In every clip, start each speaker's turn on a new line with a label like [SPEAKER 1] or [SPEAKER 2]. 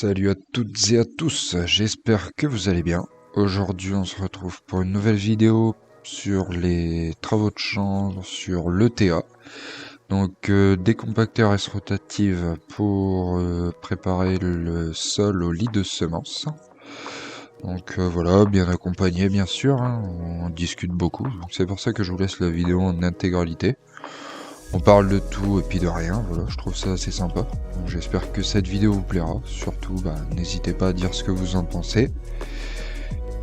[SPEAKER 1] Salut à toutes et à tous, j'espère que vous allez bien. Aujourd'hui on se retrouve pour une nouvelle vidéo sur les travaux de chambre, sur l'ETA. Donc des compacteurs S rotative pour préparer le sol au lit de semences. Donc voilà, bien accompagné bien sûr, hein, on discute beaucoup, donc c'est pour ça que je vous laisse la vidéo en intégralité. On parle de tout et puis de rien, voilà, je trouve ça assez sympa. Donc, j'espère que cette vidéo vous plaira. Surtout, n'hésitez pas à dire ce que vous en pensez.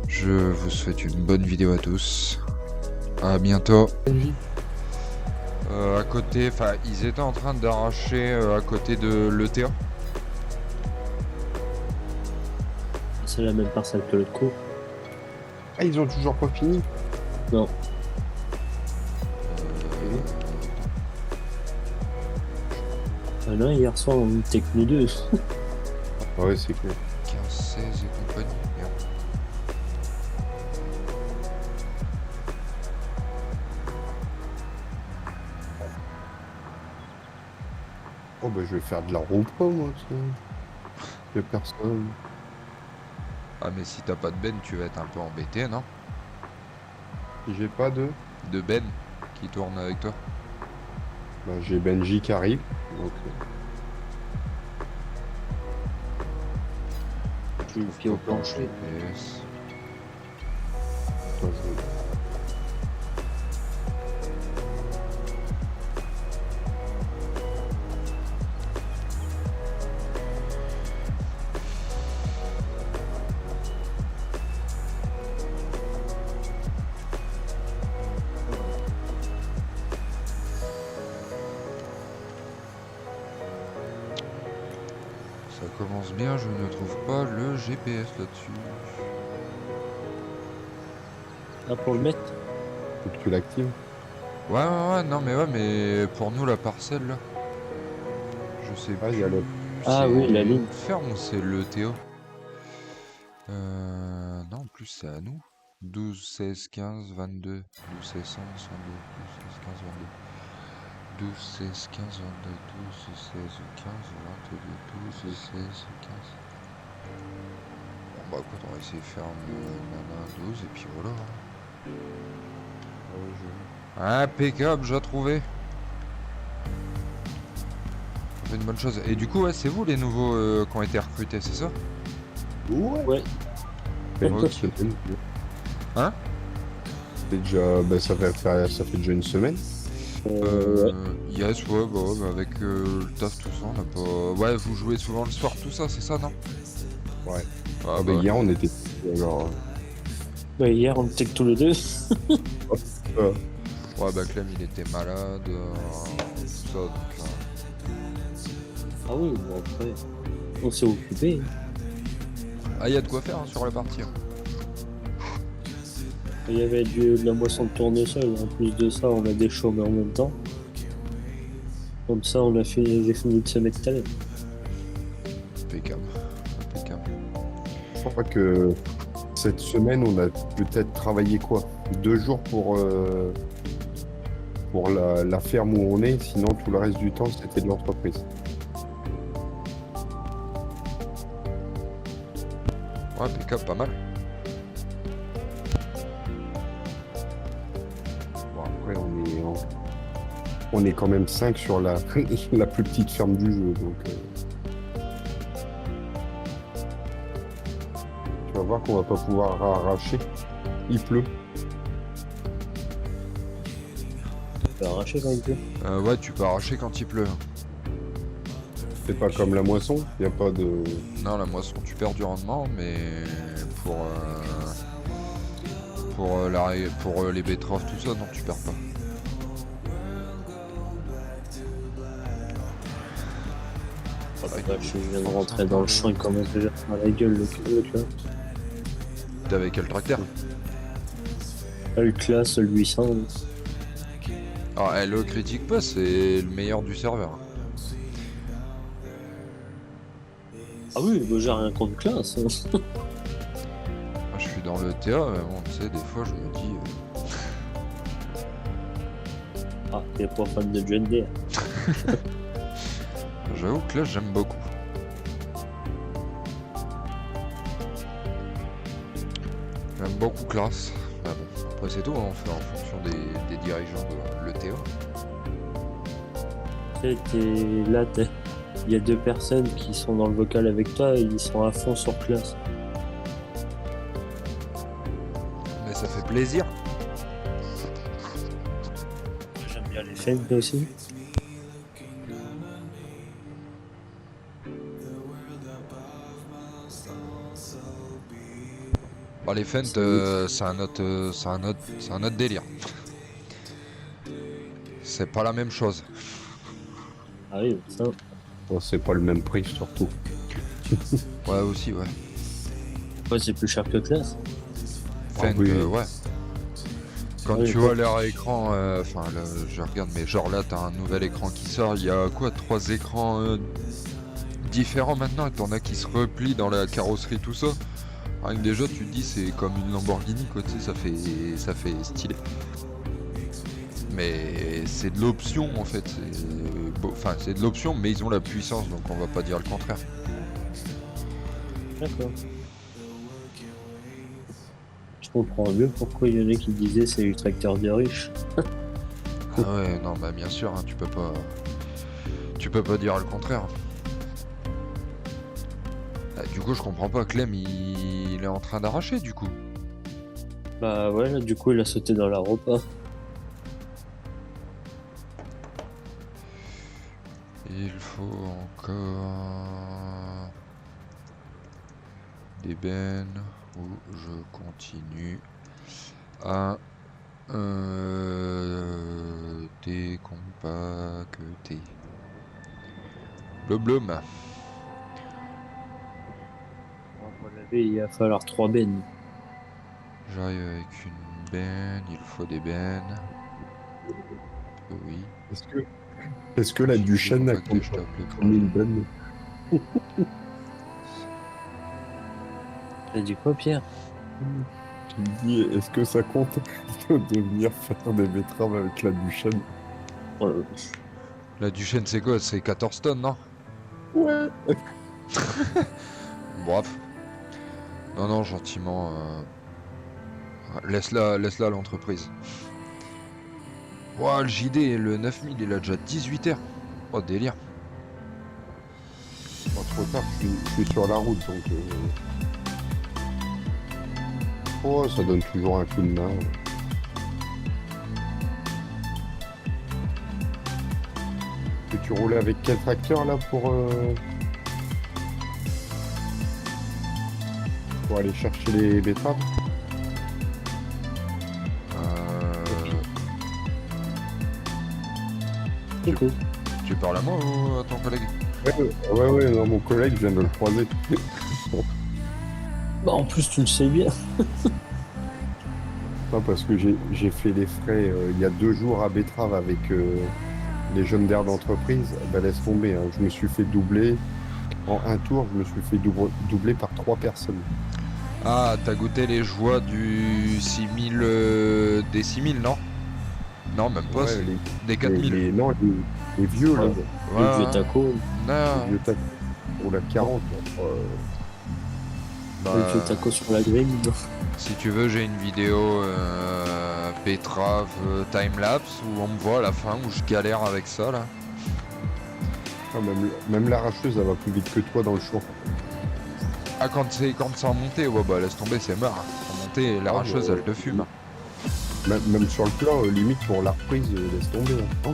[SPEAKER 1] Je vous souhaite une bonne vidéo à tous. À bientôt. À côté, enfin, ils étaient en train d'arracher à côté de l'ETA.
[SPEAKER 2] C'est la même parcelle que l'autre cours.
[SPEAKER 3] Ah, ils ont toujours pas fini?
[SPEAKER 2] Non. Ah non, hier soir on était que nous deux.
[SPEAKER 3] Ouais, c'est clair.
[SPEAKER 1] 15, 16 et compagnie. Merde.
[SPEAKER 3] Oh bah je vais faire de la roupro moi, ça. Y'a personne.
[SPEAKER 1] Ah mais si t'as pas de Ben, tu vas être un peu embêté, non?
[SPEAKER 3] J'ai pas de...
[SPEAKER 1] De Ben qui tourne avec toi.
[SPEAKER 3] Bah j'ai Benji qui arrive, donc...
[SPEAKER 2] J'ai le pied au plancher.
[SPEAKER 1] GPS.
[SPEAKER 3] Toi, je...
[SPEAKER 1] Ça commence bien, je ne trouve pas le GPS là-dessus.
[SPEAKER 2] Ah, pour le mettre?
[SPEAKER 3] Faut que tu l'actives.
[SPEAKER 1] Ouais, non mais pour nous la parcelle là, je sais
[SPEAKER 3] Ah,
[SPEAKER 1] plus.
[SPEAKER 3] il y a le...
[SPEAKER 2] Ah oui, la ligne.
[SPEAKER 1] Ferme ou c'est le Théo? Non, en plus c'est à nous. 12, 16, 15, 22, 12, 16, 100, 102, 12, 16, 15, 22. 12, 16, 15, 22, 12, 16, 15, 22, 12, 16, 15. Bon bah écoute, on va essayer de faire un 12 et puis voilà. Impeccable, j'ai trouvé. Ça fait une bonne chose. Et du coup, ouais, c'est vous les nouveaux qui ont été recrutés, c'est ça?
[SPEAKER 3] Ouais.
[SPEAKER 2] Ouais.
[SPEAKER 1] Ok. Hein?
[SPEAKER 3] C'est déjà... Bah ça fait déjà une semaine.
[SPEAKER 2] Ouais.
[SPEAKER 1] Yes, ouais, bah, avec le taf, tout ça, on a pas... Ouais, vous jouez souvent le soir, tout ça, c'est ça, non?
[SPEAKER 3] Ouais.
[SPEAKER 1] Ah,
[SPEAKER 3] Ah bah hier on était... Alors...
[SPEAKER 2] Ouais, hier on était que tous les deux.
[SPEAKER 1] Ouais, bah Clem, il était malade, tout ça, donc...
[SPEAKER 2] Ah oui, bon après, on s'est occupé.
[SPEAKER 1] Ah, il y a de quoi faire hein, sur la partie. Hein.
[SPEAKER 2] Il y avait de la moisson de tournesol. En plus de ça, on a des chômeurs en même temps. Comme ça, j'ai fini de se mettre tout à l'heure.
[SPEAKER 1] Impeccable. Impeccable.
[SPEAKER 3] Je crois que cette semaine on a peut-être travaillé quoi? 2 jours pour la ferme où on est, sinon tout le reste du temps c'était de l'entreprise.
[SPEAKER 1] Ouais, impeccable, pas mal.
[SPEAKER 3] Bon, après, on est quand même 5 sur la, la plus petite ferme du jeu, donc tu vas voir qu'on va pas pouvoir arracher. Il pleut.
[SPEAKER 2] On peut arracher quand même plus.
[SPEAKER 1] Ouais, tu peux arracher quand il pleut.
[SPEAKER 3] C'est pas comme la moisson, il n'y a pas de...
[SPEAKER 1] Non, la moisson, tu perds du rendement, mais pour les betteraves, tout ça, non, tu perds pas.
[SPEAKER 2] Je viens de rentrer dans le champ et commence déjà à faire la gueule le là.
[SPEAKER 1] T'es avec quel tracteur?
[SPEAKER 2] Le classe, le 800.
[SPEAKER 1] Ah, le critique pas, c'est le meilleur du serveur.
[SPEAKER 2] Ah oui, moi j'ai rien contre classe.
[SPEAKER 1] Moi, je suis dans le TA, mais bon, tu sais, des fois, je me dis...
[SPEAKER 2] Ah, t'es pas fan de John Deere.
[SPEAKER 1] J'avoue que là, j'aime beaucoup. beaucoup classe. Ah bon, après c'est tout, hein, on fait en fonction des dirigeants de l'ETA.
[SPEAKER 2] Il y a deux personnes qui sont dans le vocal avec toi et ils sont à fond sur classe.
[SPEAKER 1] Mais ça fait plaisir.
[SPEAKER 2] J'aime bien les fans aussi.
[SPEAKER 1] Bah, les Fent, c'est un autre délire. C'est pas la même chose.
[SPEAKER 2] Ah oui, ça.
[SPEAKER 3] Bon, c'est pas le même prix surtout.
[SPEAKER 1] Ouais, aussi, ouais.
[SPEAKER 2] Ouais, c'est plus cher que classe.
[SPEAKER 1] Fent,
[SPEAKER 3] oui.
[SPEAKER 1] ouais. Quand
[SPEAKER 2] Oui,
[SPEAKER 1] tu
[SPEAKER 2] ouais.
[SPEAKER 1] vois leur écran, enfin, je regarde, mais genre là, t'as un nouvel écran qui sort. Il y a quoi, 3 écrans différents maintenant, et t'en as qui se replient dans la carrosserie, tout ça. Rien que déjà, tu te dis, c'est comme une Lamborghini, quoi, tu sais, ça fait stylé. Mais c'est de l'option, en fait. Enfin, c'est de l'option, mais ils ont la puissance, donc on va pas dire le contraire.
[SPEAKER 2] D'accord. Je comprends mieux pourquoi il y en a qui disaient c'est le tracteur des riches.
[SPEAKER 1] Ah ouais, non, bah bien sûr, hein, tu peux pas dire le contraire. Ah, du coup, je comprends pas, Clem, il est en train d'arracher, du coup.
[SPEAKER 2] Bah ouais, là, du coup, il a sauté dans la repas.
[SPEAKER 1] Il faut encore des bennes où je continue à décompacter. Blum.
[SPEAKER 2] Pour laver, il va falloir 3 bennes.
[SPEAKER 1] J'arrive avec une benne, il faut des bennes. Oui.
[SPEAKER 3] Est-ce que la
[SPEAKER 1] Si
[SPEAKER 3] Duchesne a
[SPEAKER 1] compacté, je t'appelais pour
[SPEAKER 3] comme une bonne.
[SPEAKER 2] T'as dit quoi, Pierre?
[SPEAKER 3] Tu me dis, est-ce que ça compte de venir faire des betteraves avec la Duchesne?
[SPEAKER 1] La Duchesne, c'est quoi? C'est 14 tonnes, non?
[SPEAKER 3] Ouais.
[SPEAKER 1] Bref. Non, gentiment. Laisse-la à l'entreprise. Ouah, le JD, le 9000, il a déjà 18 heures. Oh, délire.
[SPEAKER 3] Pas trop tard, je suis sur la route donc. Oh, ça donne toujours un coup de main. Et tu roules avec quel tracteur là pour aller chercher les betteraves?
[SPEAKER 2] Écoute.
[SPEAKER 1] Tu parles à moi ou à ton collègue?
[SPEAKER 3] Ouais, non, mon collègue vient de le croiser.
[SPEAKER 2] Bah en plus, tu le sais bien.
[SPEAKER 3] Non, parce que j'ai fait les frais il y a 2 jours à Betrave avec les jeunes d'air d'entreprise. Ben, laisse tomber, hein. Je me suis fait doubler. En un tour, je me suis fait doubler par 3 personnes.
[SPEAKER 1] Ah, t'as goûté les joies du 6000, des 6000, non? Non, même pas,
[SPEAKER 3] Ouais,
[SPEAKER 1] c'est des 4000.
[SPEAKER 3] Non, les vieux, là.
[SPEAKER 2] Ouais.
[SPEAKER 1] Ouais,
[SPEAKER 2] Le vieux taco.
[SPEAKER 1] non,
[SPEAKER 3] Les vieux tacos. Pour la 40.
[SPEAKER 1] bah,
[SPEAKER 2] Le vieux taco sur la grille.
[SPEAKER 1] si tu veux, j'ai une vidéo betterave timelapse où on me voit à la fin où je galère avec ça là.
[SPEAKER 3] Ah, même l'arracheuse, elle va plus vite que toi dans le champ.
[SPEAKER 1] Ah, quand c'est en montée, ouais, bah laisse tomber, c'est mort. En montée, l'arracheuse elle te fume.
[SPEAKER 3] Même sur le plan, limite pour la reprise, laisse tomber. Hein. Oh.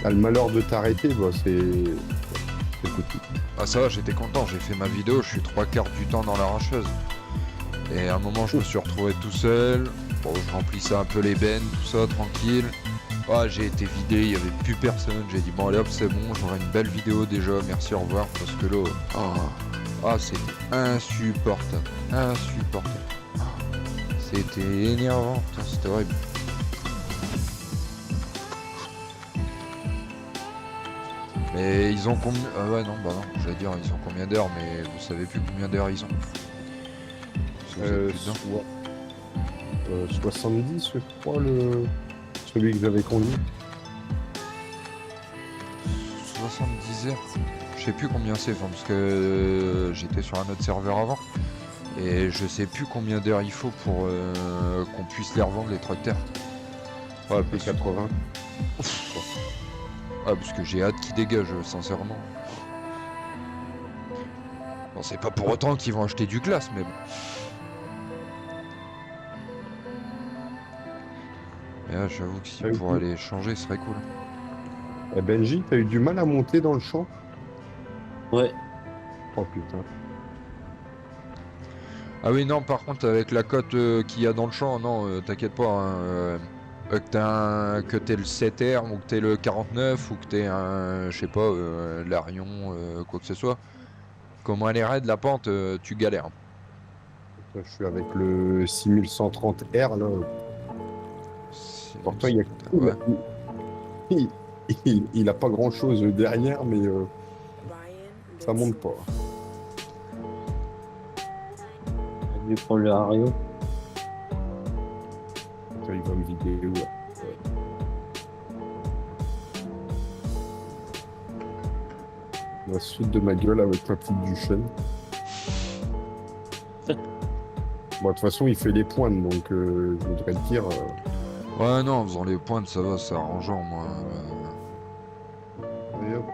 [SPEAKER 3] Ah, le malheur de t'arrêter, bah, c'est petit.
[SPEAKER 1] Ah, ça va, j'étais content, j'ai fait ma vidéo, je suis 3/4 du temps dans l'arracheuse. Et à un moment, je me suis retrouvé tout seul. Bon, je remplissais un peu les bennes, tout ça, tranquille. Ah, j'ai été vidé, il n'y avait plus personne. J'ai dit, bon, allez hop, c'est bon, j'aurai une belle vidéo déjà, merci, au revoir. Parce que là, c'était insupportable. Insupportable. C'était énervant, putain, c'était horrible. Mais ils ont combien... Ah ouais, non, bah non, j'allais dire, ils ont combien d'heures, mais vous savez plus combien d'heures ils ont. Parce que vous êtes plus dedans.
[SPEAKER 3] 70, je crois, celui que j'avais conduit.
[SPEAKER 1] 70 heures. Je sais plus combien c'est, parce que j'étais sur un autre serveur avant. Et je sais plus combien d'heures il faut pour qu'on puisse les revendre les tracteurs.
[SPEAKER 3] Ouais, plus 80.
[SPEAKER 1] Ah, parce que j'ai hâte qu'ils dégagent, sincèrement. Bon, c'est pas pour autant qu'ils vont acheter du glace, mais bon. Et là, j'avoue que si pour aller changer, ce serait cool.
[SPEAKER 3] Eh Benji, t'as eu du mal à monter dans le champ?
[SPEAKER 2] Ouais,
[SPEAKER 3] Oh putain.
[SPEAKER 1] Ah oui, non, par contre, avec la cote qu'il y a dans le champ, non, t'inquiète pas, hein, que t'aies le 7R, ou que t'aies le 49, ou que t'aies un, je sais pas, l'Arion, quoi que ce soit. Comment elle est raide, la pente, tu galères.
[SPEAKER 3] Je suis avec le 6130R là. Pourtant, il y a...
[SPEAKER 1] Ouais.
[SPEAKER 3] il a pas grand chose derrière, mais ça monte pas.
[SPEAKER 2] je vais prendre le Hario.
[SPEAKER 3] Ça, il va me vider où là? Il va se foutre de ma gueule avec ma petite Duchenne. Bon, de toute façon, il fait les pointes, donc je voudrais te dire.
[SPEAKER 1] Ouais, non, en faisant les pointes, ça va, c'est arrangeant, moi.
[SPEAKER 3] D'ailleurs,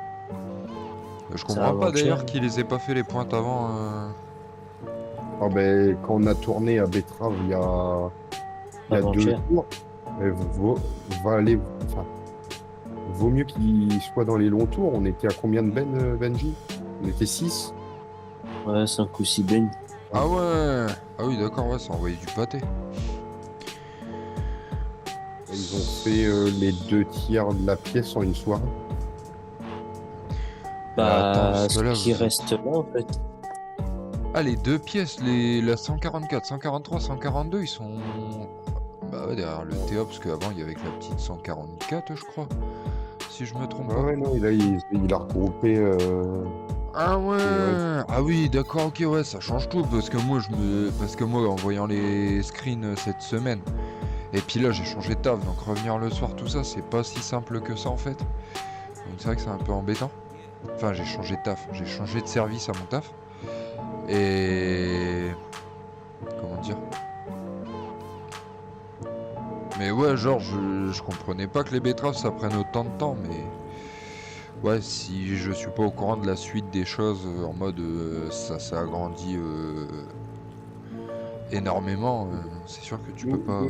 [SPEAKER 1] Je comprends pas d'ailleurs qu'il les ait pas fait les pointes avant.
[SPEAKER 3] ah ben, quand on a tourné à Betrave il y a 2 jours, vaut mieux qu'il soit dans les longs tours. On était à combien de Benji? On était 6.
[SPEAKER 2] Ouais, 5 ou 6 bennes.
[SPEAKER 1] Ah ouais. Ah oui, d'accord, ouais, ça envoyait du pâté.
[SPEAKER 3] Ils ont fait les 2 tiers de la pièce en une soirée.
[SPEAKER 2] Bah,
[SPEAKER 1] attends,
[SPEAKER 2] ce qui reste là, en fait.
[SPEAKER 1] Ah, les 2 pièces, la 144, 143, 142, ils sont... Bah ouais, derrière le TA, parce qu'avant, il y avait que la petite 144, je crois. Si je me trompe pas.
[SPEAKER 3] Ouais, non, il a regroupé...
[SPEAKER 1] Ah ouais. Ah oui, d'accord, ok, ouais, ça change tout, parce que moi, en voyant les screens cette semaine, et puis là, j'ai changé de taf, donc revenir le soir, tout ça, c'est pas si simple que ça, en fait. Donc c'est vrai que c'est un peu embêtant. Enfin, j'ai changé de taf, j'ai changé de service à mon taf. Et... Comment dire? Mais ouais, genre, je comprenais pas que les betteraves, ça prenne autant de temps, mais... Ouais, si je suis pas au courant de la suite des choses, en mode ça agrandit énormément, c'est sûr que tu peux pas...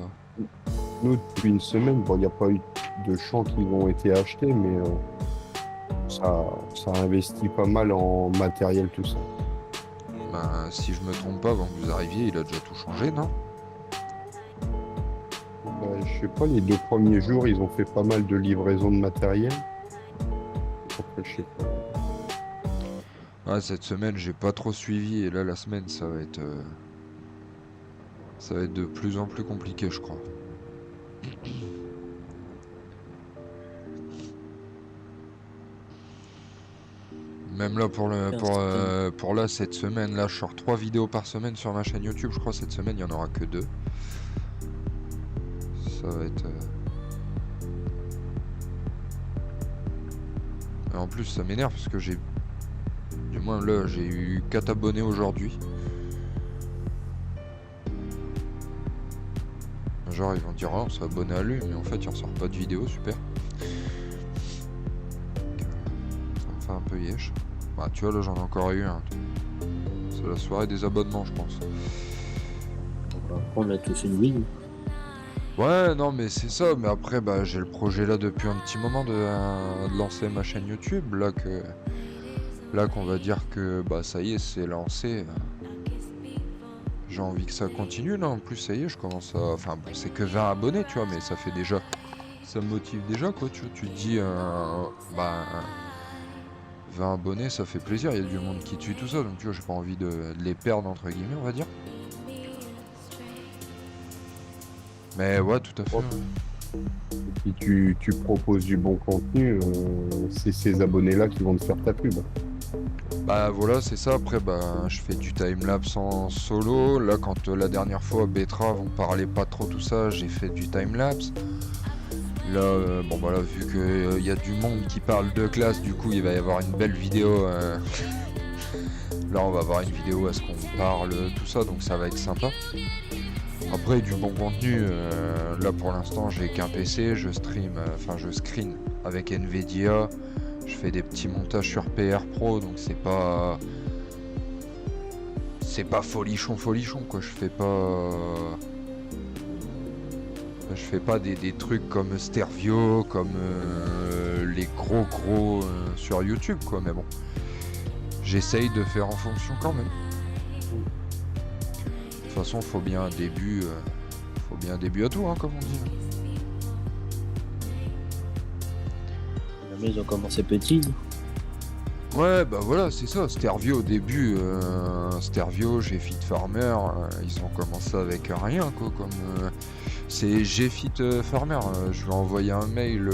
[SPEAKER 3] Nous, depuis une semaine, bon, il n'y a pas eu de champs qui ont été achetés, mais ça investit pas mal en matériel, tout ça.
[SPEAKER 1] Ben, si je me trompe pas, avant que vous arriviez, il a déjà tout changé, non?
[SPEAKER 3] Je sais pas, les 2 premiers jours, ils ont fait pas mal de livraisons de matériel. Après, je sais pas.
[SPEAKER 1] Ouais, cette semaine, j'ai pas trop suivi, et là, la semaine, ça va être de plus en plus compliqué, je crois. Même là, pour là, cette semaine, là, je sors 3 vidéos par semaine sur ma chaîne YouTube, je crois, cette semaine, il y en aura que 2. Ça va être... Et en plus, ça m'énerve, parce que j'ai... Du moins, là, j'ai eu 4 abonnés aujourd'hui. Genre, ils vont dire, oh, on s'est abonné à lui, mais en fait, il ressort pas de vidéo, super. Ça me fait un peu yesh. Bah, tu vois, là, j'en ai encore eu un. C'est la soirée des abonnements, je pense.
[SPEAKER 2] On a tous une win.
[SPEAKER 1] Ouais, non, mais c'est ça. Mais après, bah, j'ai le projet là depuis un petit moment de lancer ma chaîne YouTube. Là qu'on va dire que, bah, ça y est, c'est lancé. J'ai envie que ça continue, là. En plus, ça y est, je commence à... Enfin, bon, c'est que 20 abonnés, tu vois, mais ça fait déjà... Ça me motive déjà, quoi, tu vois. Tu te dis, bah... 20 abonnés, ça fait plaisir. Il y a du monde qui tue tout ça. Donc, tu vois, j'ai pas envie de les perdre, entre guillemets, on va dire. Mais ouais, tout à fait.
[SPEAKER 3] Si tu proposes du bon contenu, c'est ces abonnés-là qui vont te faire ta pub.
[SPEAKER 1] Bah voilà, c'est ça. Après, bah, je fais du timelapse en solo. Là, quand la dernière fois, Betrave, on parlait pas trop tout ça, j'ai fait du timelapse. Là, bon, voilà, vu qu'il y a du monde qui parle de classe, du coup, il va y avoir une belle vidéo. là on va avoir une vidéo à ce qu'on parle, tout ça, donc ça va être sympa. Après du bon contenu, là pour l'instant j'ai qu'un PC, je stream, enfin je screen avec Nvidia, je fais des petits montages sur PR Pro, donc c'est pas folichon quoi, je fais pas des trucs comme Stervio, comme les gros sur YouTube quoi, mais bon, j'essaye de faire en fonction quand même. De toute façon, faut bien un début à tout, hein, comme on dit.
[SPEAKER 2] Mais ils ont commencé petit.
[SPEAKER 1] Ouais, bah voilà, c'est ça. Stervio au début, Stervio, G-Fit Farmer, ils ont commencé avec rien, quoi. C'est G-Fit Farmer. Je lui ai envoyé un mail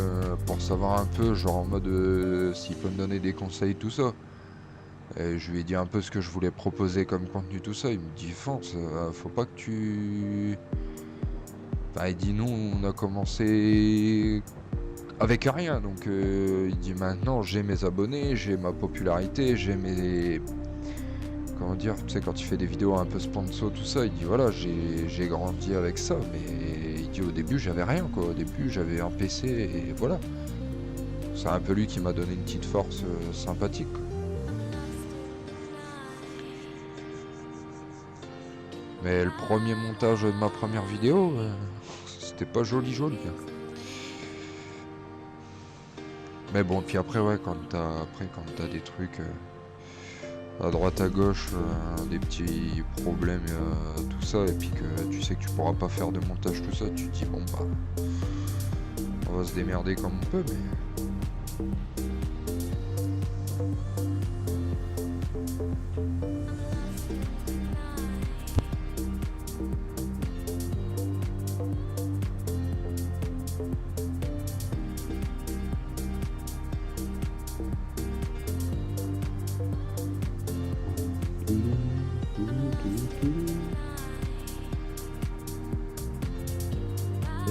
[SPEAKER 1] pour savoir un peu, genre en mode s'il peut me donner des conseils, tout ça. Et je lui ai dit un peu ce que je voulais proposer comme contenu, tout ça. Il me dit, fonce, faut pas que tu... Enfin, il dit, nous, on a commencé avec rien. Donc, il dit, maintenant, j'ai mes abonnés, j'ai ma popularité, j'ai mes... Comment dire, tu sais, quand il fait des vidéos un peu sponsor, tout ça, il dit, voilà, j'ai grandi avec ça. Mais il dit, au début, j'avais rien, quoi. Au début, j'avais un PC et voilà. C'est un peu lui qui m'a donné une petite force sympathique, quoi. Mais le premier montage de ma première vidéo, c'était pas joli. Mais bon, puis après, ouais, quand t'as des trucs à droite à gauche, des petits problèmes, tout ça, et puis que tu sais que tu pourras pas faire de montage, tout ça, tu te dis, bon bah, on va se démerder comme on peut, mais...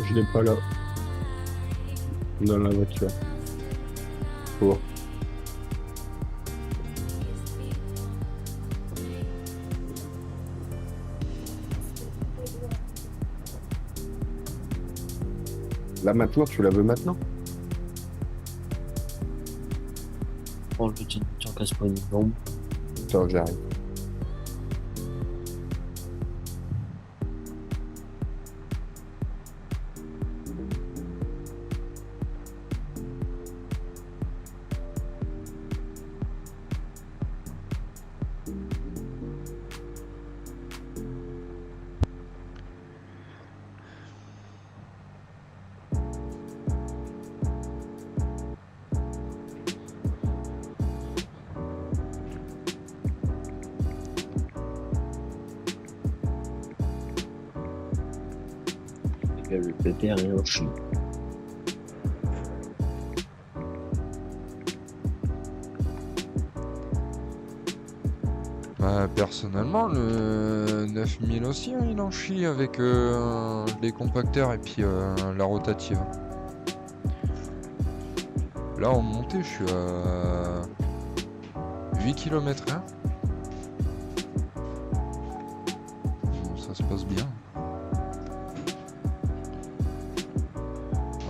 [SPEAKER 3] Je l'ai pas là. Dans la voiture. Pour. Là maintenant, tu la veux maintenant?
[SPEAKER 2] Oh, le petit, tiens, casse pas une bombe.
[SPEAKER 3] Attends, j'arrive.
[SPEAKER 2] Le pépère et un chien.
[SPEAKER 1] Bah, personnellement, le 9000 aussi, hein, il en chie avec les compacteurs et puis la rotative. Là, en montée, je suis à 8 km/h. Bon, ça se passe bien.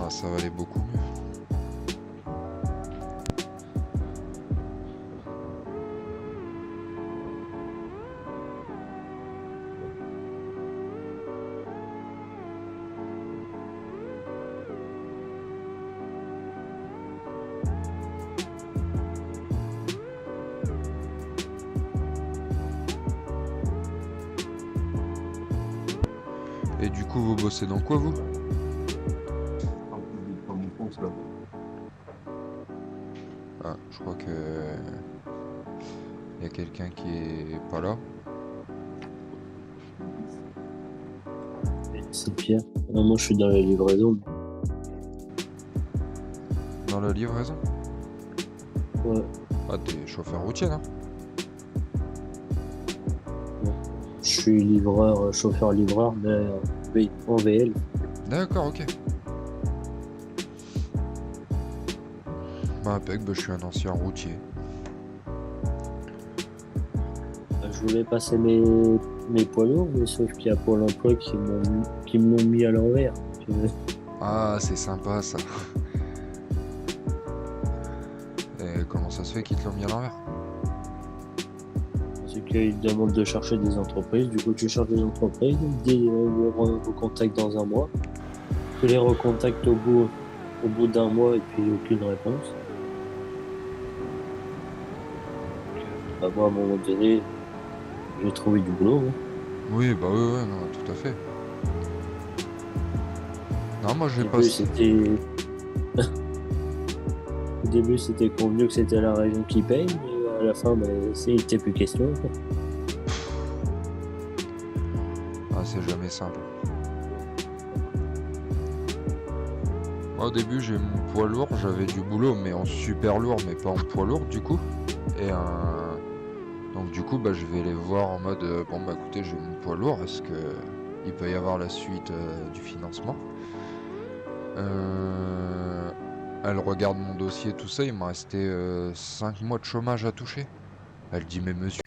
[SPEAKER 1] Ah, ça va aller beaucoup mieux. Et du coup, vous bossez dans quoi, vous? Ah, je crois que... Il y a quelqu'un qui est pas là.
[SPEAKER 2] C'est Pierre. Non, moi, je suis dans la livraison.
[SPEAKER 1] Dans la livraison?
[SPEAKER 2] Ouais.
[SPEAKER 1] Ah, t'es chauffeur routier, non?
[SPEAKER 2] Je suis livreur, chauffeur-livreur, mais oui, en VL.
[SPEAKER 1] D'accord, ok. Bah, impec, bah, je suis un ancien routier.
[SPEAKER 2] voulais passer mes poids lourds, mais sauf qu'il y a Pôle emploi qui me l'ont mis à l'envers.
[SPEAKER 1] Ah, c'est sympa ça. Et comment ça se fait qu'ils te l'ont mis à l'envers?
[SPEAKER 2] C'est qu'ils te demandent de chercher des entreprises, du coup tu cherches des entreprises, ils te disent recontacte dans un mois. Tu les recontactes au bout d'un mois et puis aucune réponse. Bah, moi à un moment donné, j'ai trouvé du boulot. Hein.
[SPEAKER 1] Oui, bah oui, ouais, non, tout à fait. Non, moi j'ai
[SPEAKER 2] Au
[SPEAKER 1] pas...
[SPEAKER 2] début, c'était... Au début, c'était convenu que c'était la région qui paye, mais à la fin, bah, il n'était plus question. Quoi.
[SPEAKER 1] Ah, c'est jamais simple. Moi, au début, j'ai mon poids lourd, j'avais du boulot, mais en super lourd, mais pas en poids lourd, du coup. Et donc, du coup, bah, je vais les voir en mode, bon, bah, écoutez, j'ai mon poids lourd, est-ce que il peut y avoir la suite du financement? Elle regarde mon dossier, tout ça, il m'a resté 5 mois de chômage à toucher. Elle dit, mais monsieur...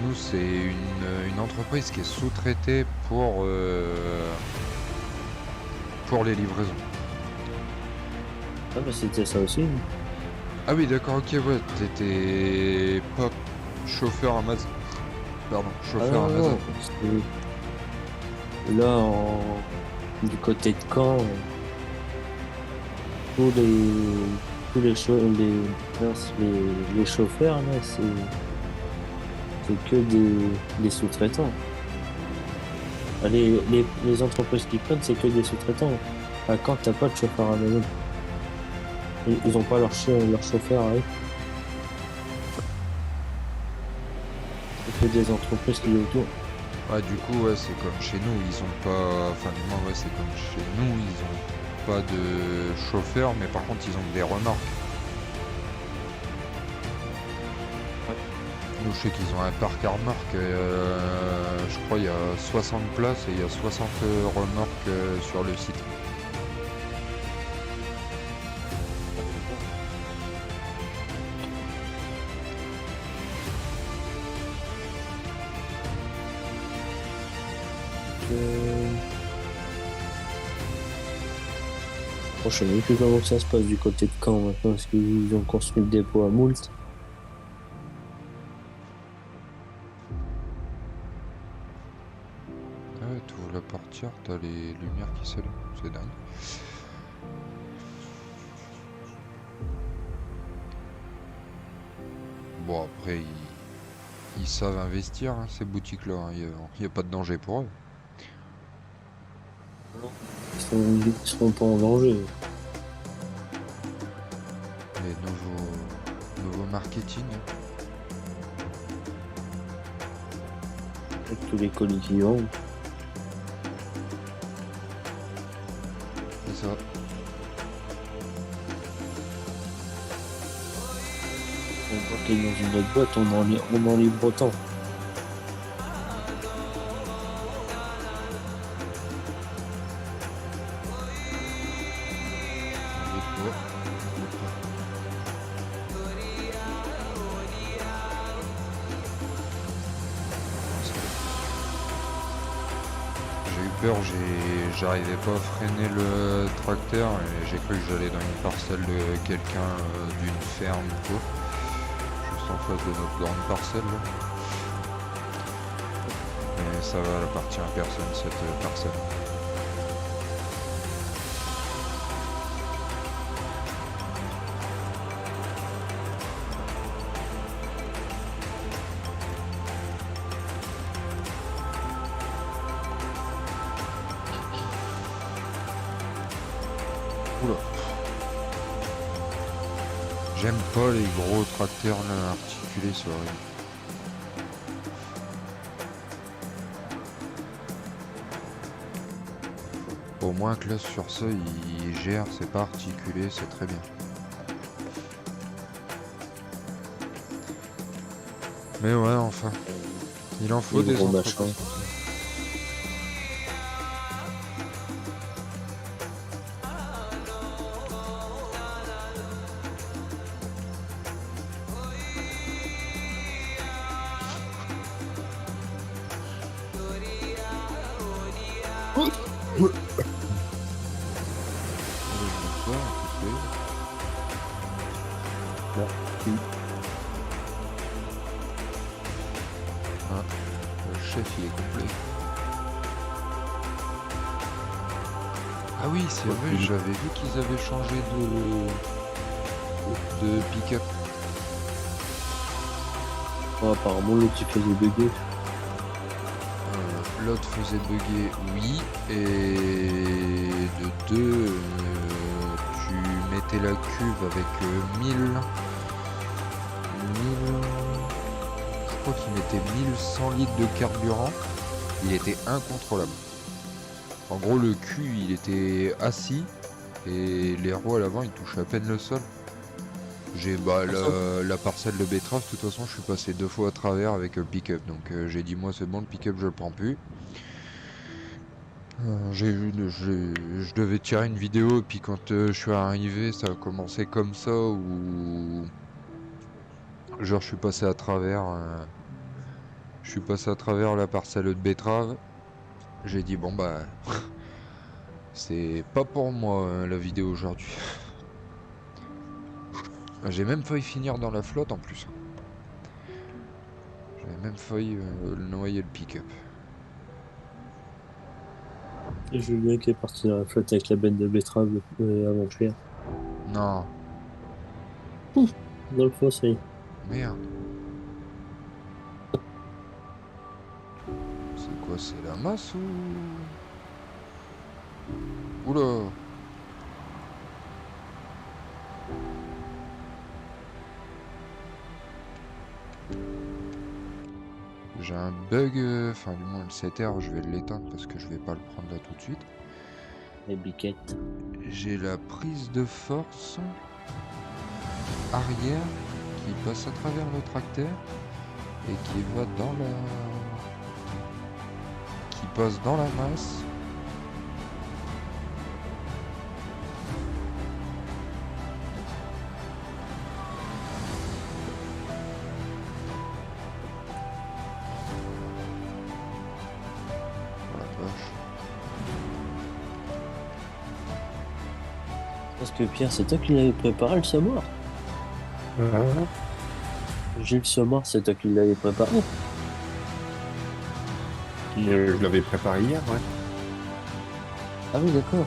[SPEAKER 1] nous c'est une entreprise qui est sous-traitée pour les livraisons.
[SPEAKER 2] Ah bah c'était ça aussi.
[SPEAKER 1] Ah oui, d'accord, ok, ouais, t'étais pas chauffeur Amazon. Pardon,
[SPEAKER 2] Ah
[SPEAKER 1] chauffeur
[SPEAKER 2] non,
[SPEAKER 1] Amazon.
[SPEAKER 2] non, là, du côté de Caen, tous les chauffeurs, là, c'est que des sous-traitants. Ah, les entreprises qui prennent, c'est que des sous-traitants. À Caen, t'as pas de chauffeur à Amazon. Ils ont pas leur chauffeur à eux. C'est que des entreprises qui sont autour.
[SPEAKER 1] Ouais, du coup, ouais, c'est comme chez nous, ils ont pas. Enfin, du moins, ouais, c'est comme chez nous, ils ont pas de chauffeur, mais par contre, ils ont des remorques. Nous, je sais qu'ils ont un parc à remorques, je crois il y a 60 places et il y a 60 remorques sur le site.
[SPEAKER 2] Bon, je sais même plus comment ça se passe du côté de Caen maintenant, parce qu'ils ont construit le dépôt à Moult.
[SPEAKER 1] Ah ouais, tu ouvres la portière, t'as les lumières qui s'allument, c'est dingue. Bon, après, ils savent investir, hein, ces boutiques-là, hein, il n'y a pas de danger pour eux.
[SPEAKER 2] Ils seront pas en danger.
[SPEAKER 1] Les nouveaux marketing.
[SPEAKER 2] Avec tous les colis qui vendent.
[SPEAKER 1] C'est ça.
[SPEAKER 2] On voit qu'il est dans une autre boîte, on en livre autant.
[SPEAKER 1] J'ai eu peur, j'arrivais pas à freiner le tracteur et j'ai cru que j'allais dans une parcelle de quelqu'un d'une ferme ou quoi. Juste en face de notre grande parcelle là. Mais ça va, elle appartient à personne cette parcelle. Oula. J'aime pas les gros tracteurs là, articulés sur eux. Au moins que là sur ça il gère, c'est pas articulé, c'est très bien. Mais ouais, enfin, il en faut
[SPEAKER 2] Les
[SPEAKER 1] des
[SPEAKER 2] gros
[SPEAKER 1] entreprises.
[SPEAKER 2] machins.
[SPEAKER 1] Bonsoir,
[SPEAKER 3] Merci.
[SPEAKER 1] ah, le chef il est complet. Ah oui, c'est vrai, j'avais vu qu'ils avaient changé de pick-up.
[SPEAKER 2] Oh, apparemment, l'autre il faisait bugger.
[SPEAKER 1] L'autre faisait bugger, oui, et de deux, tu mettais la cuve avec 1000, je crois qu'il mettait 1100 litres de carburant, il était incontrôlable. En gros, le cul, il était assis, et les roues à l'avant, ils touchaient à peine le sol. J'ai la parcelle de betterave, de toute façon je suis passé 2 fois à travers avec le pick-up, donc j'ai dit moi c'est bon, le pick-up je le prends plus. Je devais tirer une vidéo et puis quand je suis arrivé ça a commencé comme ça où Genre, je suis passé à travers la parcelle de betterave. J'ai dit, bon bah, c'est pas pour moi la vidéo aujourd'hui. J'ai même failli finir dans la flotte en plus. J'avais même failli noyer le pick-up.
[SPEAKER 2] Et Julien qui est parti dans la flotte avec la benne de betterave avant-hier.
[SPEAKER 1] Non,
[SPEAKER 2] Dans le fossé.
[SPEAKER 1] merde. C'est quoi, c'est la masse ou... Oula. J'ai un bug, enfin du moins le CTR, je vais l'éteindre parce que je vais pas le prendre là tout de suite.
[SPEAKER 2] Les biquettes.
[SPEAKER 1] J'ai la prise de force arrière qui passe à travers le tracteur et qui va dans la... qui passe dans la masse. Oh la vache.
[SPEAKER 2] Parce que Pierre, c'est toi qui l'avais préparé le semoir. Gilles Semoir, c'est toi qui l'avais préparé.
[SPEAKER 3] Je l'avais préparé hier, ouais.
[SPEAKER 2] Ah oui, d'accord.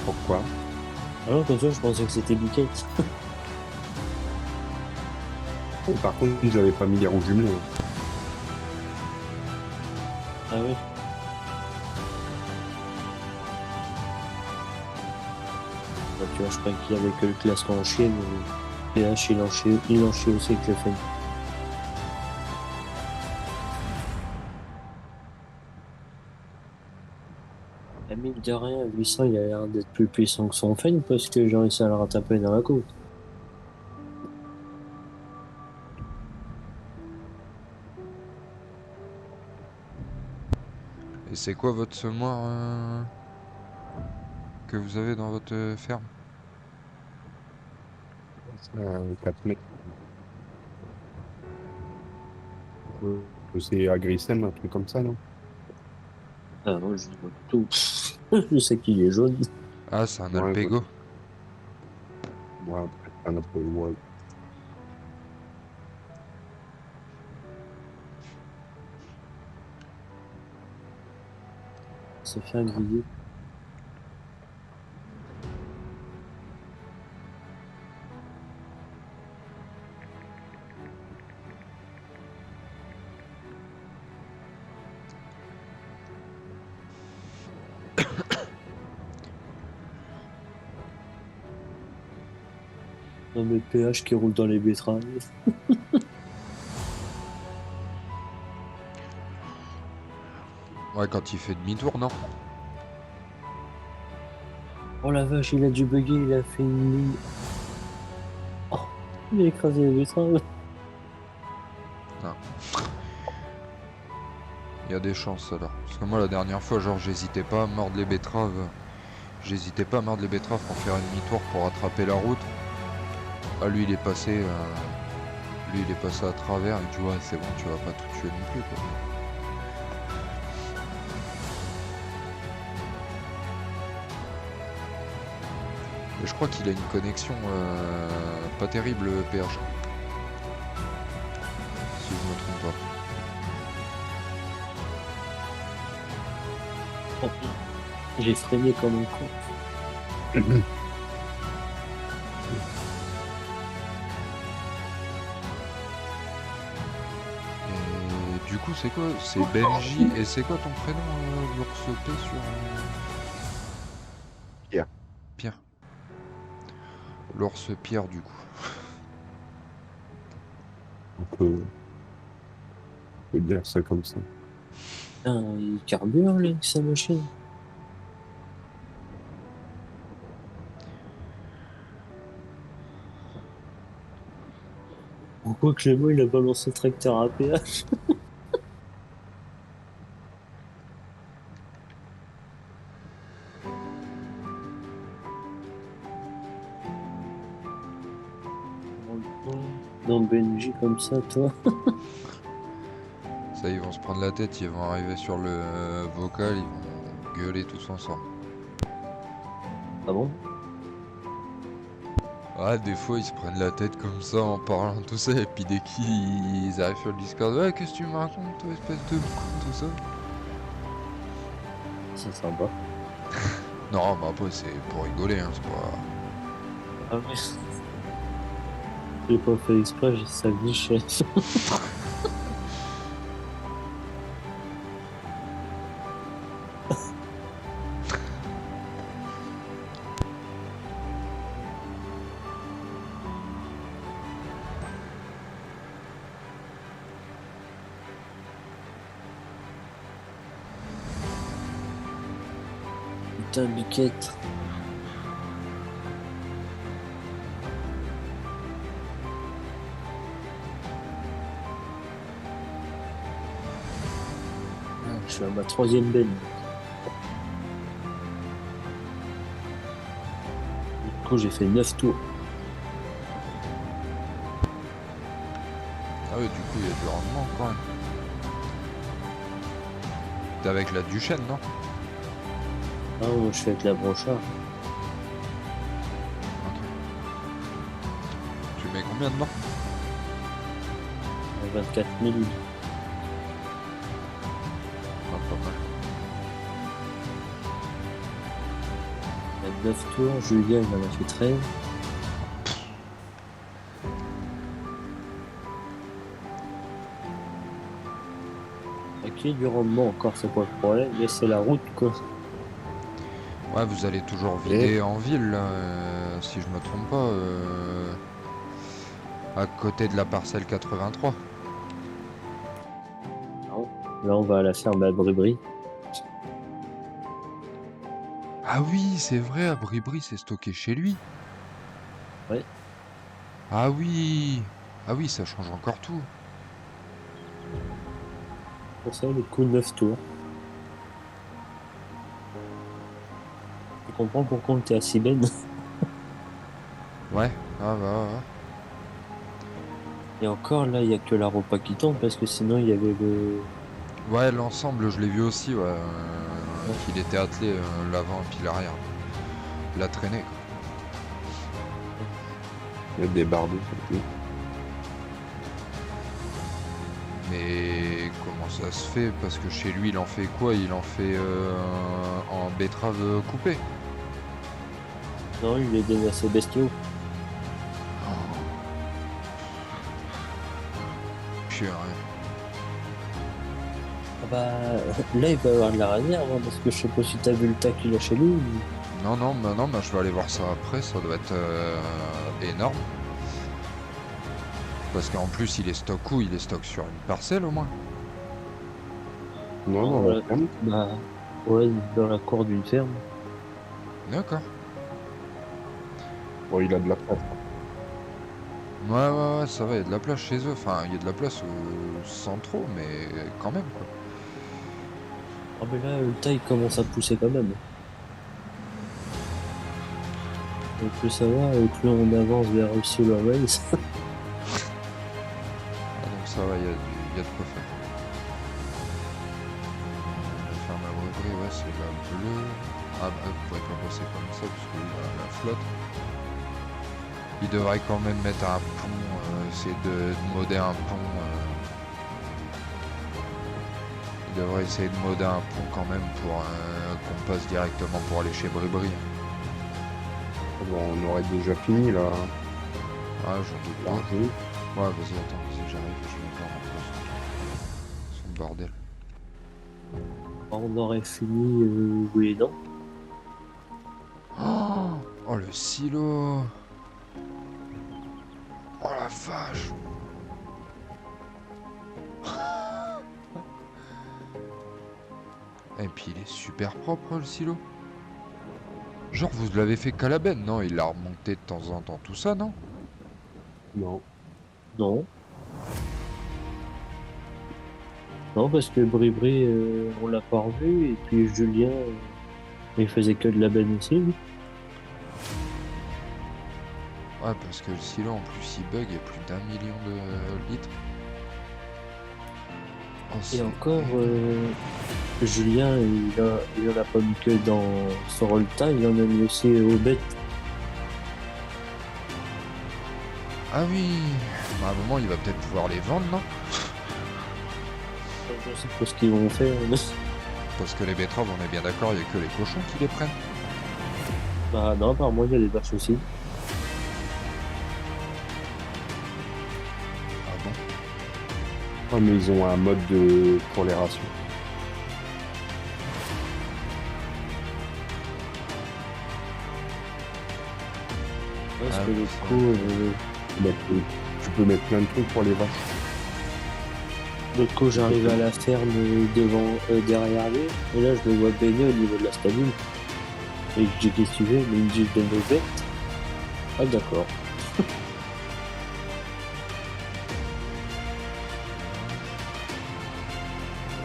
[SPEAKER 3] Pourquoi?
[SPEAKER 2] Alors comme ça, je pensais que c'était biquette.
[SPEAKER 3] Par contre, je n'avais pas mis les roues jumelées.
[SPEAKER 2] Ah oui. Bah, tu vois, je croyais qu'il y avait que le classement en chien, mais PH, il en chie aussi avec le fait. La mine de rien, 800, il a l'air d'être plus puissant que son Fen parce que j'ai réussi à le rattraper dans la côte.
[SPEAKER 1] Et c'est quoi votre semoir que vous avez dans votre ferme?
[SPEAKER 3] 4 mètres. C'est Agricem, un truc comme ça, non?
[SPEAKER 2] Ah non, je dis pas du tout. Je sais qu'il est jaune.
[SPEAKER 1] Ah, c'est un
[SPEAKER 3] Ouais,
[SPEAKER 1] Alpego.
[SPEAKER 3] ouais, un peu, ouais.
[SPEAKER 2] C'est fait griller. Non mais PH qui roule dans les betteraves.
[SPEAKER 1] Ouais, quand il fait demi-tour, non?
[SPEAKER 2] Oh la vache, il a dû bugger, il a fait une ligne. Oh, il a écrasé les betteraves.
[SPEAKER 1] Non. Il y a des chances alors. Parce que moi la dernière fois, genre j'hésitais pas à mordre les betteraves. J'hésitais pas à mordre les betteraves pour faire un demi-tour pour rattraper la route. Ah lui il est passé. Lui il est passé à travers et tu vois c'est bon, tu vas pas tout tuer non plus quoi. Et je crois qu'il a une connexion pas terrible PH. Si je me trompe pas.
[SPEAKER 2] Oh, j'ai freiné comme un con.
[SPEAKER 1] Et du coup c'est quoi? C'est Benji et c'est quoi ton prénom l'ours P sur
[SPEAKER 3] Pierre.
[SPEAKER 1] Pierre. L'ours Pierre du coup.
[SPEAKER 3] On peut dire ça comme ça.
[SPEAKER 2] Putain, il carbure là, avec sa machine. Pourquoi Clément il a balancé le tracteur à PH? BNJ comme ça, toi?
[SPEAKER 1] Ça, ils vont se prendre la tête, ils vont arriver sur le vocal, ils vont gueuler tous ensemble.
[SPEAKER 2] Ah bon?
[SPEAKER 1] Ah, des fois, ils se prennent la tête comme ça en parlant tout ça, et puis dès qu'ils arrivent sur le Discord, ouais, qu'est-ce que tu me racontes, toi, espèce de con, tout ça.
[SPEAKER 2] C'est sympa.
[SPEAKER 1] Non, mais après, c'est pour rigoler, hein, c'est pas...
[SPEAKER 2] Ah ouais. J'ai pas fait exprès, j'ai ça glitch. Putain, biquette. Je suis à ma 3e benne. Du coup, j'ai fait 9 tours.
[SPEAKER 1] Ah ouais, du coup, il y a du rendement, quand même. T'es avec la Duchesne, non?
[SPEAKER 2] Ah, moi, je suis avec la brochard.
[SPEAKER 1] Ok. Tu mets combien dedans?
[SPEAKER 2] 24 000.
[SPEAKER 1] Ah, pas mal.
[SPEAKER 2] Il y a 9 tours, Julien, il en a fait 13. Ok, du rendement encore, c'est pas le problème, mais c'est la route, quoi.
[SPEAKER 1] Ouais, vous allez toujours vider en ville, là, si je me trompe pas, à côté de la parcelle 83.
[SPEAKER 2] Non. Là, on va à la ferme à Bribri.
[SPEAKER 1] Ah oui, c'est vrai, à Bribri, c'est stocké chez lui.
[SPEAKER 2] Ouais.
[SPEAKER 1] Ah oui. Ah oui, ça change encore tout.
[SPEAKER 2] Pour ça, le coup, 9 tours. Tu comprends pourquoi on était à Sibène?
[SPEAKER 1] Ouais, ah bah ouais.
[SPEAKER 2] Et encore, là, il n'y a que la repas qui tombe, parce que sinon, il y avait le...
[SPEAKER 1] Ouais, l'ensemble, je l'ai vu aussi, ouais. Qu'il était attelé l'avant et puis l'arrière. La traînée, quoi.
[SPEAKER 3] Il y a des bardeux, surtout.
[SPEAKER 1] Mais comment ça se fait? Parce que chez lui, il en fait quoi? Il en fait en betterave coupée.
[SPEAKER 2] Non, il les donne à ses bestiaux.
[SPEAKER 1] Chier, rien.
[SPEAKER 2] Ah bah, là, il va avoir de la réserve, hein, parce que je sais pas si t'as vu le tas qu'il a chez lui.
[SPEAKER 1] Non, bah, je vais aller voir ça après, ça doit être énorme. Parce qu'en plus, il est stock où? Il est stock sur une parcelle au moins.
[SPEAKER 3] Non, non,
[SPEAKER 2] Voilà.
[SPEAKER 3] la ferme.
[SPEAKER 2] Bah, ouais, dans la cour d'une ferme.
[SPEAKER 1] D'accord.
[SPEAKER 3] Bon, il a de la place.
[SPEAKER 1] Ouais, ça va, il y a de la place chez eux. Enfin, il y a de la place sans trop, mais quand même, quoi.
[SPEAKER 2] Ah mais là, le tas, il commence à pousser quand même. Et plus ça va, et plus on avance vers le sud à Maïs.
[SPEAKER 1] Ah, donc ça va, il y a de quoi faire. La ferme à Brébry, ouais, c'est la bleue. Ah bah, vous pourrez pas passer comme ça, parce qu'il y a la flotte. Il devrait quand même mettre un pont, essayer de moder un pont. Il devrait essayer de moder un pont quand même pour qu'on passe directement pour aller chez Brébry.
[SPEAKER 3] Bon, on aurait déjà fini, là.
[SPEAKER 1] Ah, j'en doute pas.
[SPEAKER 3] Largement.
[SPEAKER 1] Ouais, vas-y, attends, vas-y, j'arrive, je me barre en place. C'est le bordel.
[SPEAKER 2] On aurait fini, oui et non.
[SPEAKER 1] Oh, le silo. Oh la vache. Et puis il est super propre le silo. Genre vous l'avez fait qu'à la benne, non? Il l'a remonté de temps en temps, tout ça, non?
[SPEAKER 3] Non.
[SPEAKER 2] Non. Non, parce que Bribri, on l'a pas revu, et puis Julien, il faisait que de la benne aussi, lui.
[SPEAKER 1] Ouais, parce que le silo en plus il bug, il y a plus d'1 million de litres. Oh,
[SPEAKER 2] Et
[SPEAKER 1] c'est
[SPEAKER 2] encore,
[SPEAKER 1] énorme.
[SPEAKER 2] Julien, il en a pas mis que dans son roll time, il en a mis aussi au bet.
[SPEAKER 1] Ah oui, à un moment il va peut-être pouvoir les vendre, non?
[SPEAKER 2] Je sais pas ce qu'ils vont faire.
[SPEAKER 1] Parce que les betteraves, on est bien d'accord, il n'y a que les cochons qui les prennent.
[SPEAKER 2] Bah non, apparemment il y a des vaches aussi.
[SPEAKER 1] Ah bon?
[SPEAKER 3] Ah, mais ils ont un mode pour les rations.
[SPEAKER 2] Parce
[SPEAKER 1] Ah
[SPEAKER 2] que
[SPEAKER 1] oui,
[SPEAKER 2] le
[SPEAKER 1] c'est
[SPEAKER 2] coup,
[SPEAKER 3] Tu peux mettre plein de trucs pour les vaches.
[SPEAKER 2] l'autre coup, j'arrive à la ferme devant, derrière lui, et là je le vois baigner au niveau de la stabule. Et je dis qu'est-ce que tu veux, mais il me dit de me bête. Ah d'accord.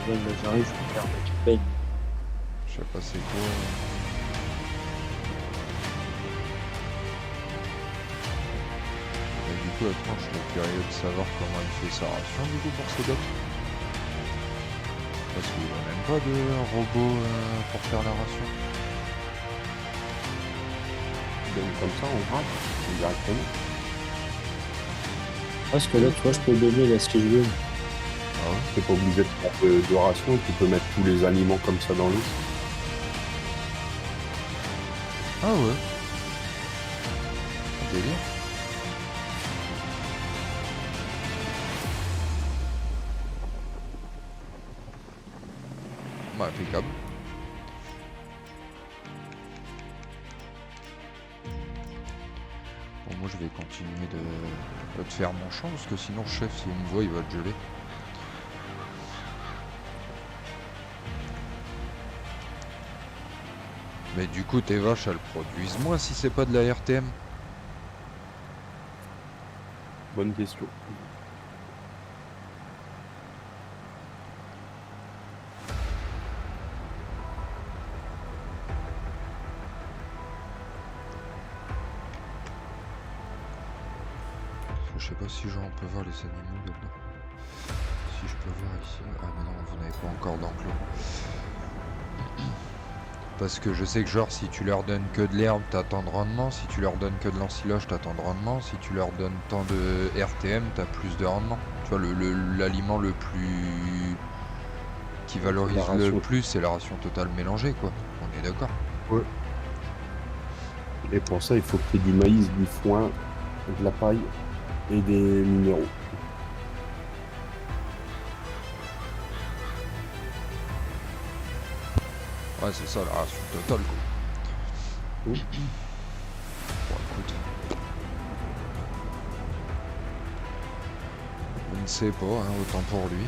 [SPEAKER 2] Même là, j'arrive, je me perds qui baigne.
[SPEAKER 1] Je sais pas c'est quoi. Et du coup, attends, je suis curieux de savoir comment il fait sa ration du coup pour ses bêtes. Parce qu'il a même pas de robot pour faire la ration.
[SPEAKER 3] Donc, comme ça, on gratte directement.
[SPEAKER 2] Parce que là, tu vois, je peux donner là ce que je veux.
[SPEAKER 1] Ah ouais?
[SPEAKER 3] T'es pas obligé de faire de ration, tu peux mettre tous les aliments comme ça dans l'eau.
[SPEAKER 1] Ah ouais. Délire. Bah impeccable. Bon, moi je vais continuer de faire mon champ parce que sinon le chef s'il me voit il va te geler. Mais du coup tes vaches elles produisent moins si c'est pas de la RTM.
[SPEAKER 3] Bonne question.
[SPEAKER 1] Je sais pas si genre on peut voir les animaux là-dedans. Si je peux voir ici. Ah mais non, vous n'avez pas encore d'enclos. Parce que je sais que genre si tu leur donnes que de l'herbe, t'attends de rendement. Si tu leur donnes que de l'ensilage, t'attends de rendement. Si tu leur donnes tant de RTM, t'as plus de rendement. Tu vois, l'aliment le plus... qui valorise
[SPEAKER 3] La
[SPEAKER 1] le
[SPEAKER 3] ration.
[SPEAKER 1] plus, c'est la ration totale mélangée, quoi. On est d'accord.
[SPEAKER 3] Ouais. Et pour ça, il faut qu'il y ait du maïs, du foin, de la paille et des minéraux.
[SPEAKER 1] Ouais, c'est ça, la ration totale, quoi.
[SPEAKER 3] Oui.
[SPEAKER 1] Bon, écoute. On ne sait pas, hein, autant pour lui.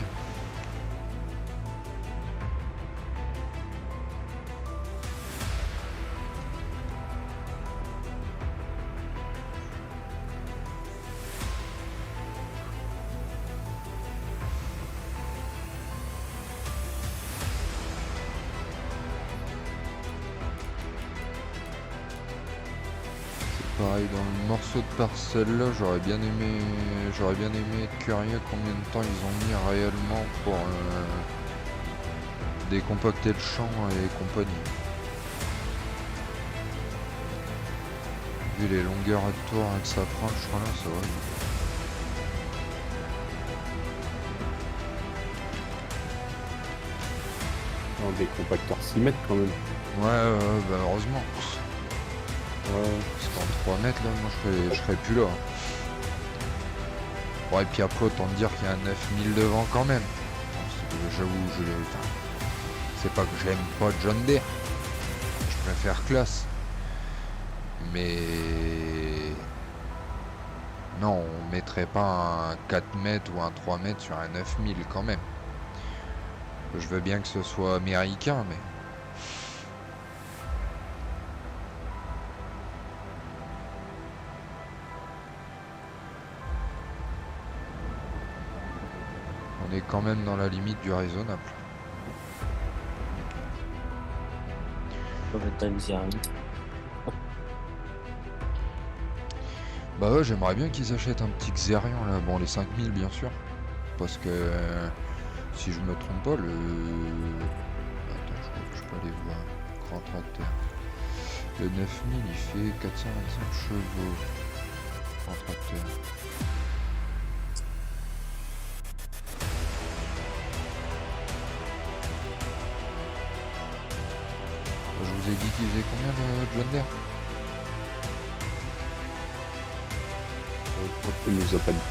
[SPEAKER 1] Pareil, dans le morceau de parcelle là, j'aurais bien aimé être curieux combien de temps ils ont mis réellement pour décompacter le champ et compagnie. Vu les longueurs de tour que ça prend, je crois là, ça va.
[SPEAKER 3] Des compacteurs 6 mètres quand même.
[SPEAKER 1] Ouais, bah heureusement.
[SPEAKER 3] Ouais.
[SPEAKER 1] Parce qu'en 3 mètres là, moi je serais plus là. Ouais, et puis après autant te dire qu'il y a un 9000 devant quand même. J'avoue, c'est pas que j'aime pas John Deere. Je préfère classe. Mais non, on mettrait pas un 4 mètres ou un 3 mètres sur un 9000 quand même. Je veux bien que ce soit américain, mais... on est quand même dans la limite du raisonnable.
[SPEAKER 2] On va t'amuser à rien.
[SPEAKER 1] Bah ouais, j'aimerais bien qu'ils achètent un petit Xerion là, bon les 5000 bien sûr, parce que si je me trompe pas, le... Attends, je crois que je peux aller voir, grand tracteur. Le 9000 il fait 425 chevaux, grand tracteur. Je vous ai dit qu'il faisait combien le John Deere?
[SPEAKER 3] Je crois qu'il nous a pas dit.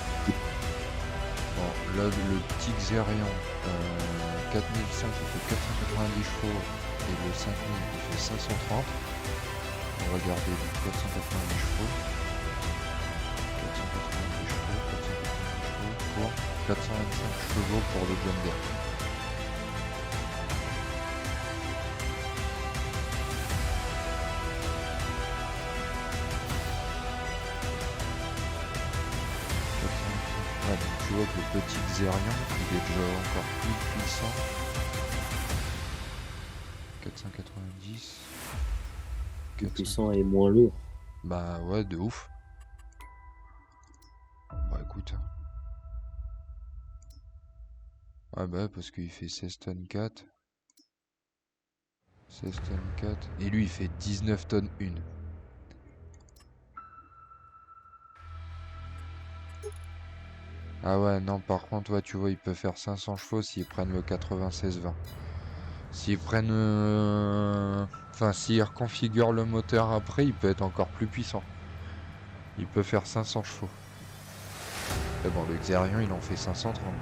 [SPEAKER 1] Bon, là le petit Xerion 4005 il fait 490 chevaux et le 5000 il fait 530. On va garder du 490 chevaux. 490 chevaux, 490 chevaux pour 425 chevaux pour le John Deere. Ouais, donc tu vois que le petit Xerion, il est déjà encore plus puissant. 490.
[SPEAKER 2] Le puissant est moins lourd.
[SPEAKER 1] Bah ouais, de ouf. Bah écoute. Ouais bah parce qu'il fait 16 tonnes 4. 16 tonnes 4. Et lui il fait 19 tonnes 1. Ah ouais non par contre ouais tu vois il peut faire 500 chevaux s'ils prennent le 96-20. S'ils prennent... Enfin s'ils reconfigurent le moteur après il peut être encore plus puissant. Il peut faire 500 chevaux. Mais bon le Xerion il en fait 530.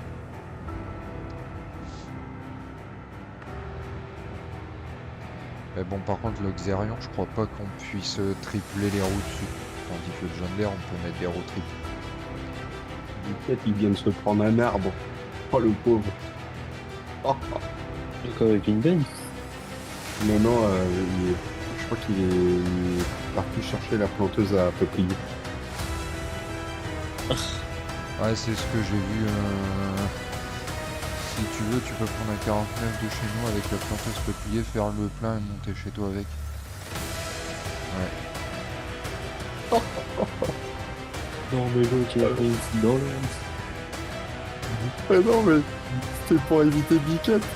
[SPEAKER 1] Mais bon par contre le Xerion je crois pas qu'on puisse tripler les roues dessus. Tandis que le John Deere on peut mettre des roues triples.
[SPEAKER 3] Peut-être il vient de se prendre un arbre. Oh le pauvre. Oh.
[SPEAKER 2] Comme avec une benne.
[SPEAKER 3] Non, non, je crois qu'il est parti chercher la planteuse à peuplier.
[SPEAKER 1] Ouais c'est ce que j'ai vu. Si tu veux tu peux prendre un 49 de chez nous avec la planteuse peuplier, faire le plein et monter chez toi avec. Ouais.
[SPEAKER 2] Non mais l'autre il a pris une petite dans
[SPEAKER 3] Mais non, mais c'était pour éviter Biquette.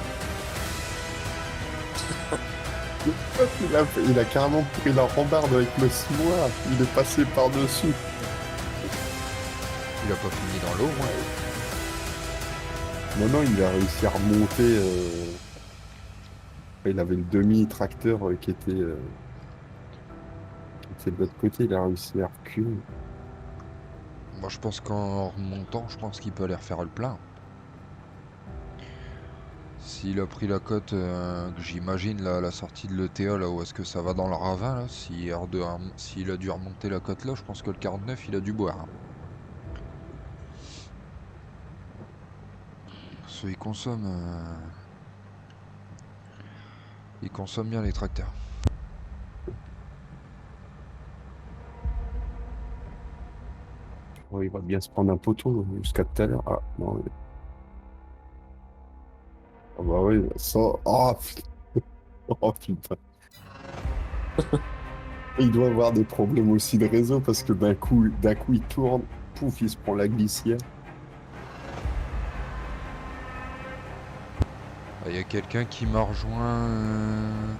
[SPEAKER 3] Il a carrément pris la rambarde avec le cimoire. Il est passé par-dessus.
[SPEAKER 1] Il a pas fini dans l'eau moi.
[SPEAKER 3] Non, non, il a réussi à remonter. Il avait le demi-tracteur qui était de l'autre côté. Il a réussi à reculer.
[SPEAKER 1] Moi je pense qu'en remontant je pense qu'il peut aller refaire le plein. S'il a pris la côte, que j'imagine là, à la sortie de l'ETA, là où est-ce que ça va dans le ravin, là, s'il a dû remonter la côte là, je pense que le 49 il a dû boire. Parce qu'il consomme. Il consomme bien les tracteurs.
[SPEAKER 3] Oh, il va bien se prendre un poteau jusqu'à tout à l'heure. Ah, non. Ah bah oui, ça. Oh, oh putain. Il doit avoir des problèmes aussi de réseau parce que d'un coup il tourne, pouf, il se prend la glissière.
[SPEAKER 1] Il y a quelqu'un qui m'a rejoint. Hein?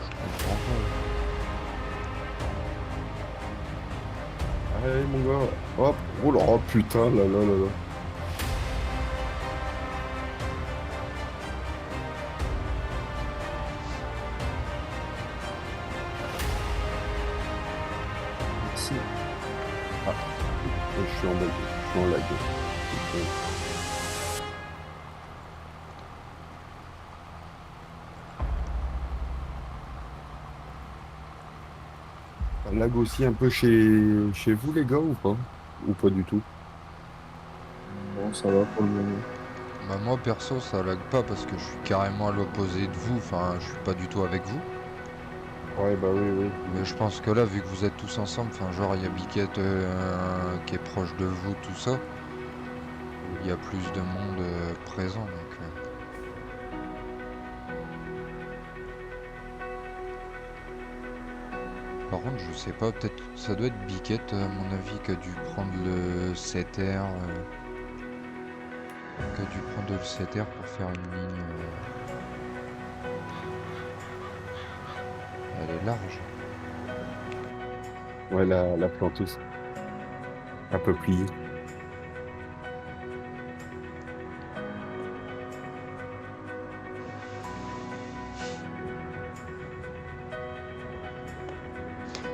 [SPEAKER 1] Je comprends pas.
[SPEAKER 3] Allez mon gars, hop, oh là, oh putain, là là là là.
[SPEAKER 2] Merci.
[SPEAKER 3] Je suis en lag, je suis en lag. Un lag aussi un peu chez vous les gars ou pas? Ou pas du tout?
[SPEAKER 2] Bon, ça va pour le moment.
[SPEAKER 1] Bah moi perso ça lag pas parce que je suis carrément à l'opposé de vous, enfin je suis pas du tout avec vous.
[SPEAKER 3] Ouais bah oui oui.
[SPEAKER 1] Mais je pense que là vu que vous êtes tous ensemble, enfin genre il y a Biquette qui est proche de vous, tout ça. Il y a plus de monde présent donc. Par contre, je sais pas, peut-être ça doit être Biquette, à mon avis, qui a dû prendre le 7R. Qui a dû prendre le 7R pour faire une ligne. Elle est large.
[SPEAKER 3] Ouais, la planteuse. Un peu pliée.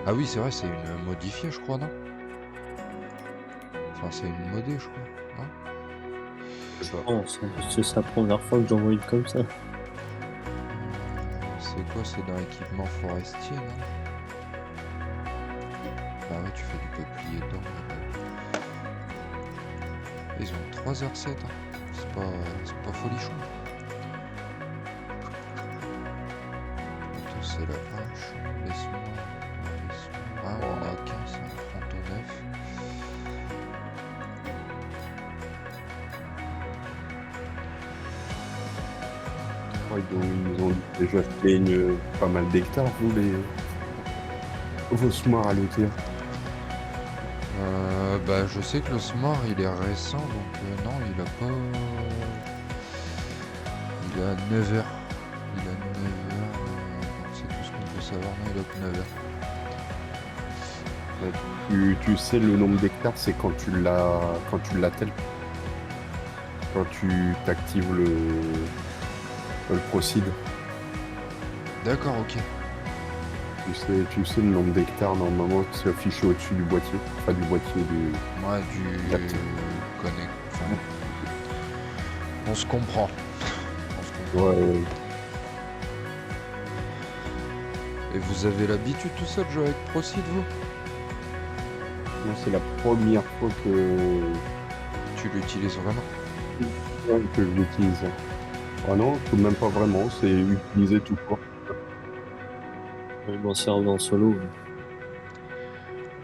[SPEAKER 1] Ah oui, c'est vrai, c'est une modifiée, je crois, non? Enfin, c'est une modée, je crois, non?
[SPEAKER 2] Non, c'est sa première fois que j'en vois une comme ça.
[SPEAKER 1] C'est quoi? C'est dans l'équipement forestier, non? Ah ouais, tu fais du peuplier dedans. Ils ont 3h07, hein. C'est pas folichon. Plutôt, c'est la hache. Laisse-moi. Ah, on a 15, hein, 39.
[SPEAKER 3] Ouais, ils ont déjà fait pas mal d'hectares, vos smarts à l'OTA.
[SPEAKER 1] Bah, je sais que le Smart il est récent, donc non, il a pas. Il a 9h. Il a 9h. C'est tout ce qu'on peut savoir, non, il a que 9h.
[SPEAKER 3] Tu sais, le nombre d'hectares, c'est quand tu l'attelles. Quand tu t'actives le Procid.
[SPEAKER 1] D'accord, ok.
[SPEAKER 3] Tu sais le nombre d'hectares, normalement, c'est affiché au-dessus du boîtier. Enfin, du boîtier du.
[SPEAKER 1] Ouais, du.
[SPEAKER 3] D'accord.
[SPEAKER 1] Connect. Enfin, on se comprend. On se comprend.
[SPEAKER 3] Ouais,
[SPEAKER 1] Et vous avez l'habitude tout ça de jouer avec Procid, vous?
[SPEAKER 3] moi, c'est la première fois que
[SPEAKER 1] Tu l'utilises vraiment?
[SPEAKER 3] je l'utilise. Ah non, même pas vraiment, c'est utilisé tout court.
[SPEAKER 2] Je m'en servais en solo.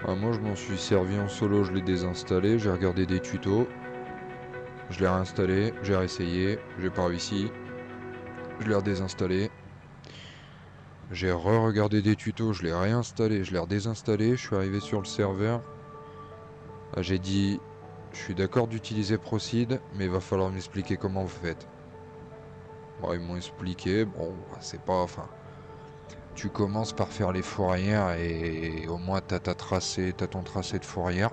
[SPEAKER 1] Moi, je m'en suis servi en solo, je l'ai désinstallé, j'ai regardé des tutos. Je l'ai réinstallé, j'ai réessayé, j'ai pas réussi. Je l'ai redésinstallé. J'ai re-regardé des tutos, je l'ai réinstallé, je l'ai redésinstallé, je suis arrivé sur le serveur. J'ai dit, je suis d'accord d'utiliser Procid, mais il va falloir m'expliquer comment vous faites. Bon, ils m'ont expliqué, bon, c'est pas, enfin, tu commences par faire les fourrières et au moins t'as ton tracé de fourrière.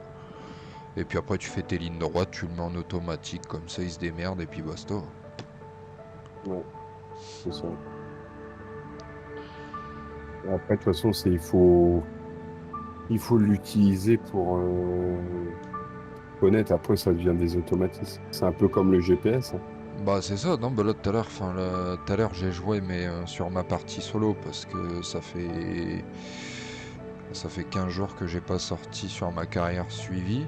[SPEAKER 1] Et puis après tu fais tes lignes droites, tu le mets en automatique, comme ça il se démerde et puis basta.
[SPEAKER 3] Ouais, c'est ça. Après, de toute façon, il faut l'utiliser pour connaître. Après, ça devient des automatismes. C'est un peu comme le GPS. Hein.
[SPEAKER 1] Bah c'est ça, non, bah là tout à l'heure j'ai joué mais sur ma partie solo parce que ça fait 15 jours que j'ai pas sorti sur ma carrière suivie.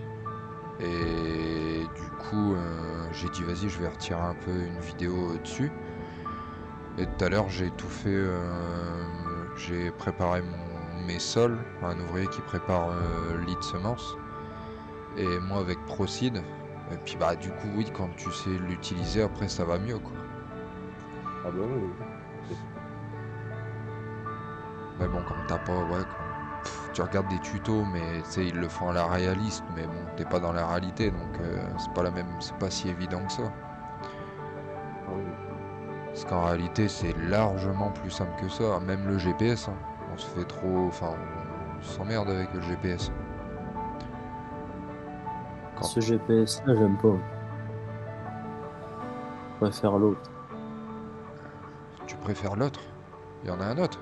[SPEAKER 1] Et du coup, j'ai dit vas-y, je vais retirer un peu une vidéo dessus. Et tout à l'heure, j'ai tout fait. J'ai préparé mes sols, un ouvrier qui prépare lit de semences. Et moi avec Procid. Et puis bah du coup oui, quand tu sais l'utiliser, après ça va mieux quoi.
[SPEAKER 3] Ah bah ouais.
[SPEAKER 1] Mais bon, comme t'as pas, ouais, tu regardes des tutos, mais tu sais, ils le font à la réaliste, mais bon, t'es pas dans la réalité, donc c'est pas si évident que ça.
[SPEAKER 3] Ah ouais.
[SPEAKER 1] Parce qu'en réalité, c'est largement plus simple que ça. Même le GPS, hein, on se fait trop, enfin, on s'emmerde avec le GPS. Quand
[SPEAKER 2] Ce GPS là, j'aime pas. Je préfère l'autre.
[SPEAKER 1] tu préfères l'autre, il y en a un autre.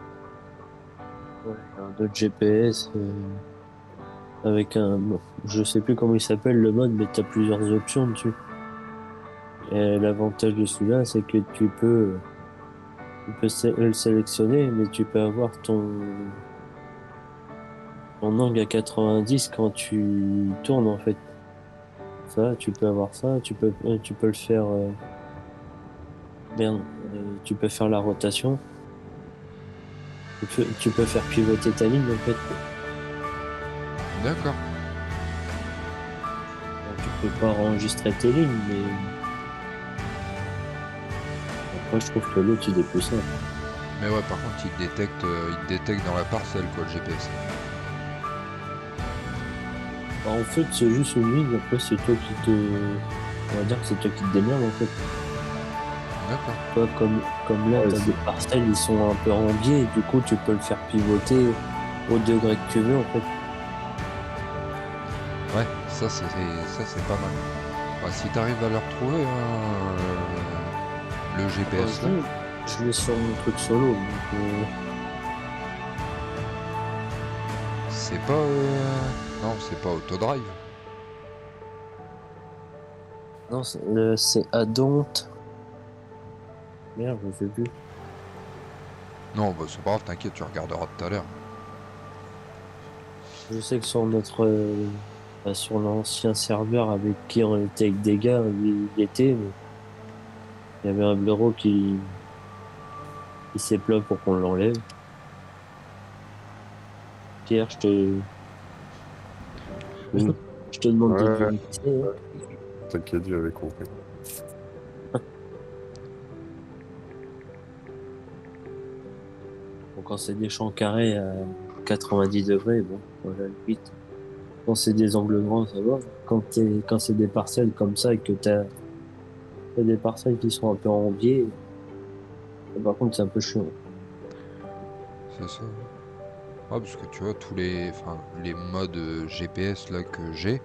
[SPEAKER 2] Ouais, un autre GPS avec un. Bon, je sais plus comment il s'appelle le mode, mais t'as plusieurs options dessus. Et l'avantage de celui-là, c'est que tu peux le sélectionner, mais tu peux avoir ton angle à 90 quand tu tournes en fait. Ça, tu peux avoir ça, tu peux le faire. Merde, tu peux faire la rotation. Tu peux faire pivoter ta ligne en fait.
[SPEAKER 1] D'accord.
[SPEAKER 2] Donc, tu peux pas enregistrer tes lignes, mais après je trouve que l'autre il est plus simple.
[SPEAKER 1] Mais ouais, par contre, il te détecte dans la parcelle, quoi, le GPS.
[SPEAKER 2] Bah, en fait, c'est juste une ligne, après, c'est toi qui te. On va dire que c'est toi qui te démerdes, en fait.
[SPEAKER 1] D'accord.
[SPEAKER 2] Toi, comme là,
[SPEAKER 3] Ouais,
[SPEAKER 2] t'as
[SPEAKER 3] c'est-
[SPEAKER 2] des parcelles, ils sont un peu en biais, et du coup, tu peux le faire pivoter au degré que tu veux, en fait.
[SPEAKER 1] Ouais, ça c'est pas mal. Bah, si t'arrives à le retrouver, hein, le
[SPEAKER 2] Moi,
[SPEAKER 1] GPS là,
[SPEAKER 2] je l'ai sur mon truc solo, donc,
[SPEAKER 1] c'est pas... Non, c'est pas Autodrive.
[SPEAKER 2] non, c'est Adont. Merde, je sais plus.
[SPEAKER 1] Non, bah c'est pas grave, t'inquiète, tu regarderas tout à l'heure.
[SPEAKER 2] Je sais que sur sur l'ancien serveur avec qui on était avec des gars, il était, mais il y avait un blaireau qui s'est plaint pour qu'on l'enlève. Pierre, je te demande de
[SPEAKER 3] Ouais,
[SPEAKER 2] deviner qui c'est, hein.
[SPEAKER 3] t'inquiète, j'avais compris.
[SPEAKER 2] Bon, quand c'est des champs carrés à 90 degrés, bon, voilà, limite. Quand c'est des angles droits, ça va. Quand c'est des parcelles comme ça et que t'as des parcelles qui sont un peu en biais, par contre, c'est un peu chiant.
[SPEAKER 1] C'est ça. Ah, parce que tu vois, enfin, les modes GPS là que j'ai,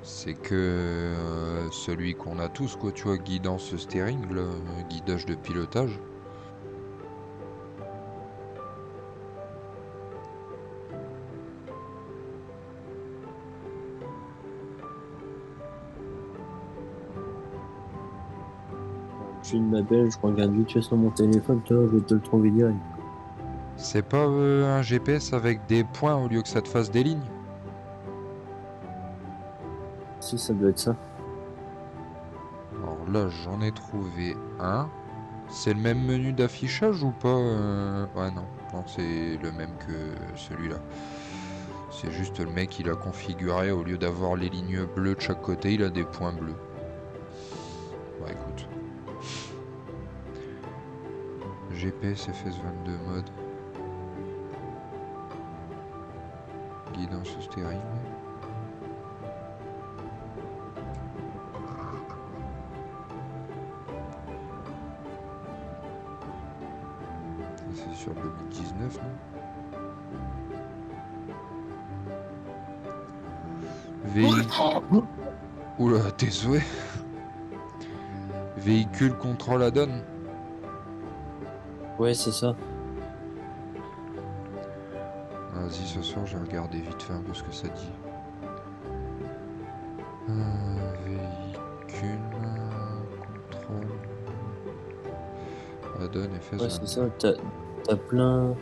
[SPEAKER 1] c'est que celui qu'on a tous, quoi, tu vois, guidance steering, là, guidage de pilotage.
[SPEAKER 2] Je suis de ma belle, je regarde vite fait sur mon téléphone, toi, je vais te le trouver direct.
[SPEAKER 1] C'est pas un GPS avec des points au lieu que ça te fasse des lignes?
[SPEAKER 2] Si, ça doit être ça.
[SPEAKER 1] Alors là, j'en ai trouvé un. C'est le même menu d'affichage ou pas Ouais, non. Non, c'est le même que celui-là. C'est juste le mec, il a configuré, au lieu d'avoir les lignes bleues de chaque côté, il a des points bleus. Bah écoute. GPS FS22 mode. Guidance steering. C'est sur 2019, non? Oula, tes souhaits. Véhicule contrôle add-on.
[SPEAKER 2] Ouais, c'est ça.
[SPEAKER 1] Vas-y, ce soir, j'ai regardé vite fait un peu ce que ça dit. Véhicule contrôle add-on
[SPEAKER 2] Ouais, c'est
[SPEAKER 1] FS22.
[SPEAKER 2] ça. T'as plein,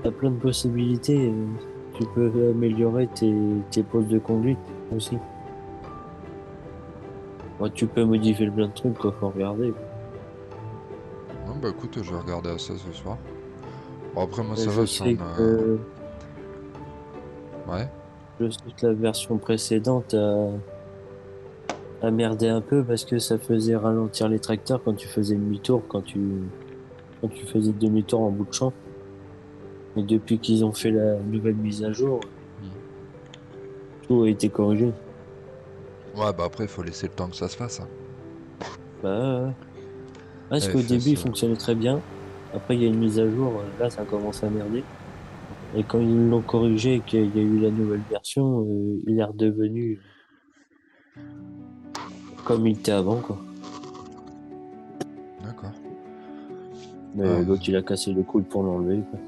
[SPEAKER 2] t'as plein de possibilités. Tu peux améliorer tes postes de conduite aussi. Ouais, tu peux modifier plein de trucs, quoi, faut regarder.
[SPEAKER 1] Non, bah écoute, je vais regarder à ça ce soir. Bon, après, moi, ça
[SPEAKER 2] Je
[SPEAKER 1] va sur
[SPEAKER 2] sais
[SPEAKER 1] ma. Ouais.
[SPEAKER 2] je sais que la version précédente a merdé un peu parce que ça faisait ralentir les tracteurs quand tu faisais demi-tour, quand tu faisais demi-tour en bout de champ. Et depuis qu'ils ont fait la nouvelle mise à jour, tout a été corrigé.
[SPEAKER 1] Ouais, bah après, il faut laisser le temps que ça se fasse, hein.
[SPEAKER 2] Bah, ouais. Parce qu'au début,
[SPEAKER 1] FS.
[SPEAKER 2] il fonctionnait très bien. Après, il y a une mise à jour, là, ça commence à merder. Et quand ils l'ont corrigé et qu'il y a eu la nouvelle version, il est redevenu comme il était avant, quoi.
[SPEAKER 1] D'accord.
[SPEAKER 2] Mais
[SPEAKER 1] Ouais,
[SPEAKER 2] l'autre, il a cassé les couilles pour l'enlever, quoi.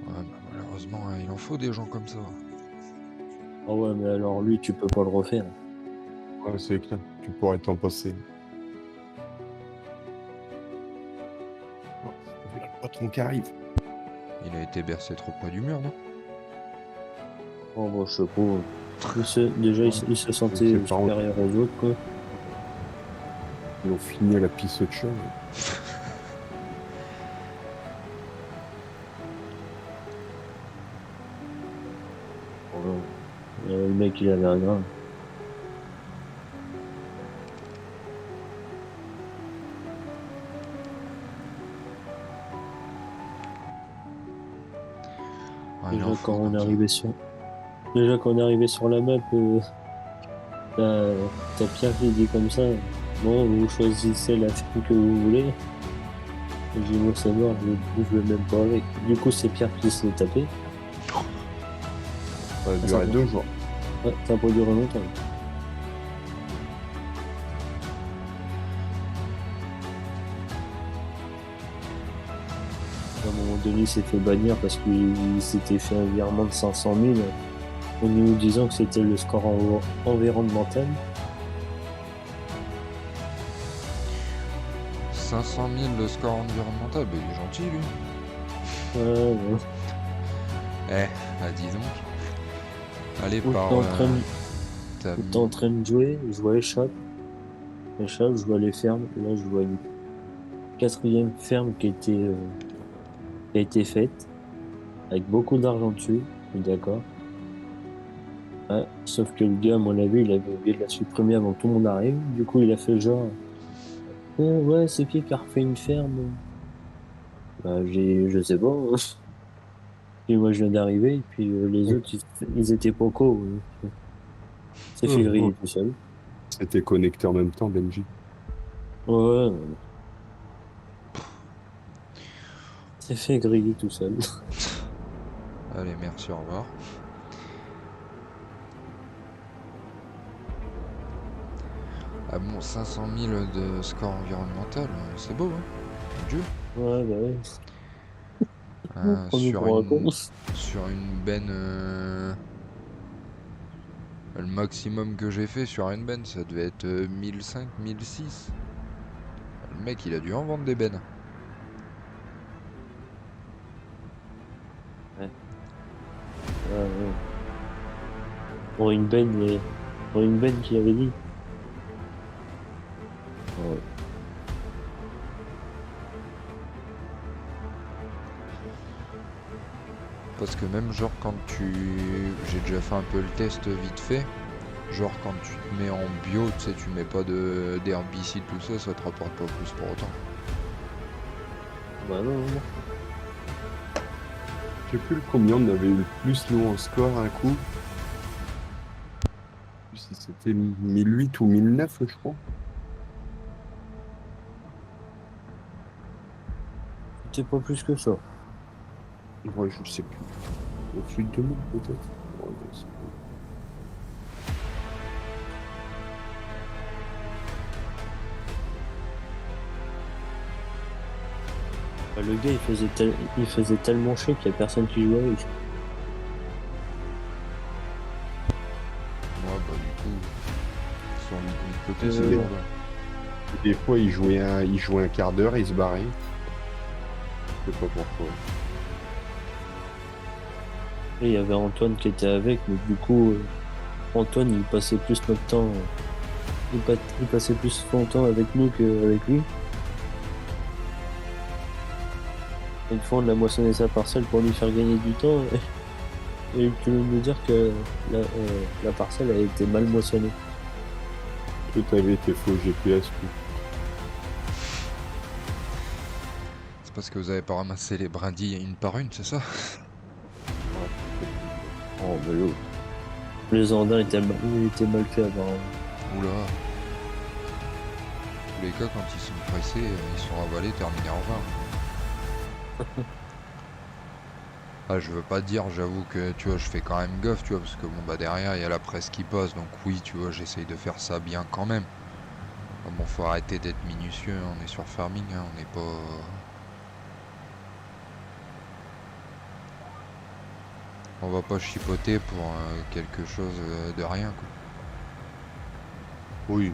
[SPEAKER 1] bah, malheureusement, hein, il en faut des gens comme ça.
[SPEAKER 2] Ah ouais, mais alors lui, tu peux pas le refaire.
[SPEAKER 3] Ouais, c'est clair. Tu pourrais t'en passer. Oh, il y a le patron qui arrive.
[SPEAKER 1] Il a été bercé trop près du mur, non?
[SPEAKER 2] Oh, bon, je sais pas. Déjà, il se sentait
[SPEAKER 3] Ses parents,
[SPEAKER 2] supérieur aux autres, quoi.
[SPEAKER 3] ils ont fini à la pisse de chien.
[SPEAKER 2] Voilà. Le mec, il avait rien.
[SPEAKER 1] Rien à foutre, comme ça.
[SPEAKER 2] Déjà quand on est arrivé sur la map, t'as Pierre qui dit comme ça, bon, vous choisissez la ferme que vous voulez. J'ai dit, moi c'est mort, je veux même pas avec. Du coup, c'est Pierre qui s'est tapé.
[SPEAKER 3] Ça a
[SPEAKER 2] ça
[SPEAKER 3] duré
[SPEAKER 2] va.
[SPEAKER 3] 2 jours.
[SPEAKER 2] Ouais, ça a pas duré longtemps. À un moment donné, il s'est fait bannir parce qu'il s'était fait un virement de 500 000 en nous disant que c'était le score environnemental.
[SPEAKER 1] 500 000 le score environnemental, bah, il est gentil lui.
[SPEAKER 2] Ouais.
[SPEAKER 1] Ah dis donc. Allez,
[SPEAKER 2] Où
[SPEAKER 1] par...
[SPEAKER 2] t'es en train de-
[SPEAKER 1] t'as
[SPEAKER 2] où t'es en train de jouer, je vois échappe. Échappe, je vois les fermes. Là, je vois une quatrième ferme qui a été faite avec beaucoup d'argent dessus. Je suis d'accord. Ouais, sauf que le gars, à mon avis, il avait oublié de la supprimer avant que tout le monde arrive. Du coup, il a fait genre, ouais, c'est qui a refait une ferme? Bah, je sais pas, hein. Et moi, je viens d'arriver, et puis les autres, ils étaient pas co. C'est fait
[SPEAKER 3] Oh.
[SPEAKER 2] griller tout seul.
[SPEAKER 3] C'était connecté en même temps, Benji.
[SPEAKER 2] Ouais, c'est fait griller tout seul.
[SPEAKER 1] Allez, merci, au revoir. Ah bon, 500 000 de score environnemental, c'est beau, hein, mon Dieu.
[SPEAKER 2] Ouais, bah ouais. Premier
[SPEAKER 1] Sur
[SPEAKER 2] pour un con.
[SPEAKER 1] une benne, le maximum que j'ai fait sur une benne, ça devait être 1005, 1006. Le mec, il a dû en vendre des bennes.
[SPEAKER 2] Ouais. Ouais. Pour une benne, pour une benne qu'il avait dit. Ouais.
[SPEAKER 1] Parce que même genre quand j'ai déjà fait un peu le test vite fait. Genre quand tu te mets en bio, tu sais, tu mets pas d'herbicide, tout ça, ça te rapporte pas plus pour autant.
[SPEAKER 2] Bah non.
[SPEAKER 3] Je sais plus combien on avait eu le plus nous en score un coup. Je sais plus si c'était 1008 ou 1009, je crois.
[SPEAKER 2] C'était pas plus que ça.
[SPEAKER 3] Ouais, je sais plus. Au-dessus de 2000 peut-être. Ouais, je sais pas.
[SPEAKER 2] Bah, le gars, il faisait tellement chier qu'il y a personne qui jouait avec.
[SPEAKER 1] Moi, bah du coup, sur le côté, c'est
[SPEAKER 2] Euh,
[SPEAKER 1] genre
[SPEAKER 3] Des fois, il jouait un quart d'heure et il se barrait. Je sais pas pourquoi.
[SPEAKER 2] Et il y avait Antoine qui était avec, mais du coup, Antoine, il passait plus notre temps. Il passait plus son temps avec nous qu'avec lui. Une fois, on a moissonné sa parcelle pour lui faire gagner du temps. Et tu veux nous dire que la parcelle a été mal moissonnée.
[SPEAKER 3] Tout avait été faux GPS. Tout.
[SPEAKER 1] c'est parce que vous avez pas ramassé les brindilles une par une, c'est ça?
[SPEAKER 2] Oh, vélo. Les andins étaient mal faits avant.
[SPEAKER 1] Oula. Tous les cas, quand ils sont pressés, ils sont ravalés, terminés en 20. Ah, je veux pas dire, j'avoue que tu vois, je fais quand même gaffe, tu vois, parce que bon, bah derrière, il y a la presse qui passe, donc oui, tu vois, j'essaye de faire ça bien quand même. Ah, bon, faut arrêter d'être minutieux, on est sur farming, hein, on n'est pas. On va pas chipoter pour quelque chose de rien, quoi.
[SPEAKER 3] Oui,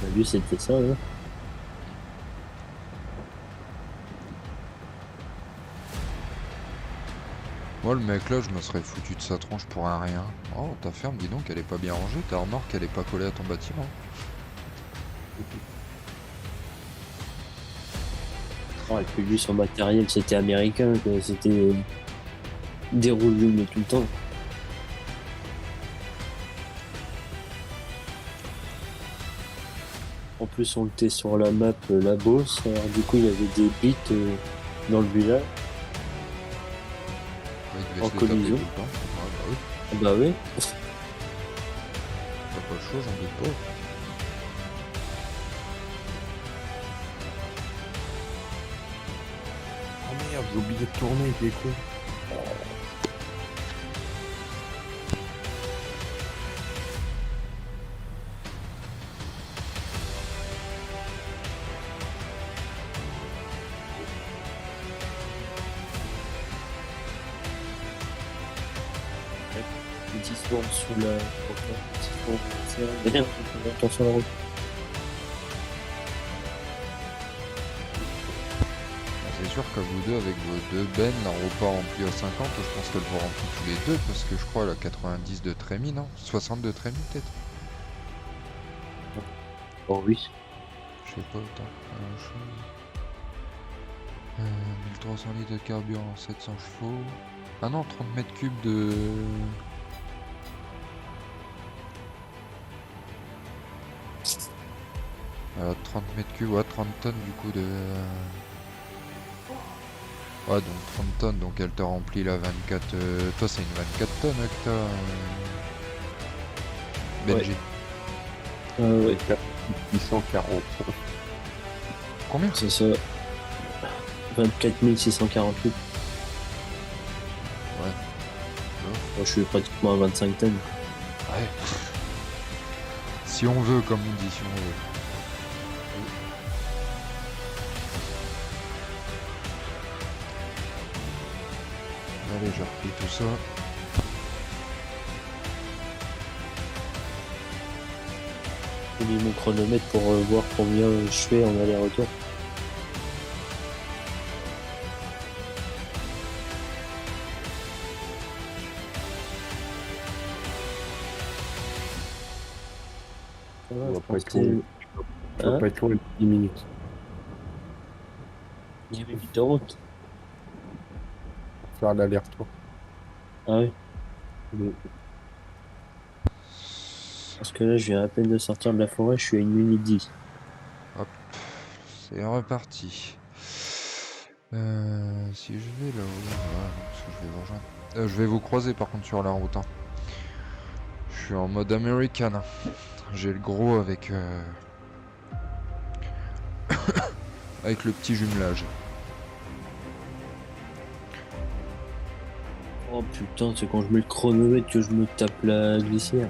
[SPEAKER 2] Bah, lui, c'était ça, hein.
[SPEAKER 1] Moi, le mec là, je me serais foutu de sa tronche pour un rien. Oh, ta ferme, dis donc, elle est pas bien rangée, ta remorque, elle est pas collée à ton bâtiment.
[SPEAKER 2] Oh, et puis lui, son matériel, c'était américain, quoi. C'était des roues mais tout le temps. En plus, on était sur la map La Beauce, alors du coup, il y avait des bits dans le village.
[SPEAKER 1] Il devait
[SPEAKER 2] En
[SPEAKER 1] se les taper
[SPEAKER 2] collision.
[SPEAKER 1] tout le temps. Ouais, bah oui.
[SPEAKER 2] Bah oui.
[SPEAKER 1] T'as pas le choix, j'en doute pas.
[SPEAKER 3] Oh merde, j'ai oublié de tourner, il est con.
[SPEAKER 2] Petit tour sous la. Petit tour. C'est rien. Attention sur la route.
[SPEAKER 1] C'est sûr qu'à vous deux, avec vos deux bennes, la repas remplie à 50, je pense qu'elle vous remplit tous les deux, parce que je crois elle a 90 de trémie, non? 60 de trémie peut-être?
[SPEAKER 2] Oh oui.
[SPEAKER 1] Je sais pas, autant. 1300 litres de carburant, 700 chevaux. Ah non, 30 mètres cubes de... Alors 30 mètres cubes, ouais, 30 tonnes du coup de... Ouais, donc 30 tonnes, donc elle te remplit la 24... Toi c'est une 24 tonnes que t'as... Benji.
[SPEAKER 2] Ouais.
[SPEAKER 3] 640.
[SPEAKER 1] Combien?
[SPEAKER 2] C'est ça. 24 648.
[SPEAKER 1] Ouais.
[SPEAKER 2] Moi, je suis pratiquement à 25 tonnes.
[SPEAKER 1] Ouais. Si on veut, comme on dit, si on veut. Allez, j'ai repris tout ça.
[SPEAKER 2] J'ai mis mon chronomètre pour voir combien je fais en aller-retour. Ça va,
[SPEAKER 3] On va
[SPEAKER 2] je
[SPEAKER 3] pas
[SPEAKER 2] pense
[SPEAKER 3] être
[SPEAKER 2] que
[SPEAKER 3] loin. Ça va
[SPEAKER 2] Hein
[SPEAKER 3] pas être loin de 10 minutes.
[SPEAKER 2] il y avait 8 de route.
[SPEAKER 3] Faire l'aller-retour.
[SPEAKER 2] Ah oui.
[SPEAKER 3] Mm.
[SPEAKER 2] Parce que là, je viens à peine de sortir de la forêt, je suis à 1 minute 10.
[SPEAKER 1] Hop, c'est reparti. Si je vais là-haut, voilà, parce que je vais vous rejoindre. Je vais vous croiser par contre sur la route. Hein. Je suis en mode American. Hein. J'ai le gros avec avec le petit jumelage.
[SPEAKER 2] Oh putain, c'est quand je mets le chronomètre que je me tape la glissière.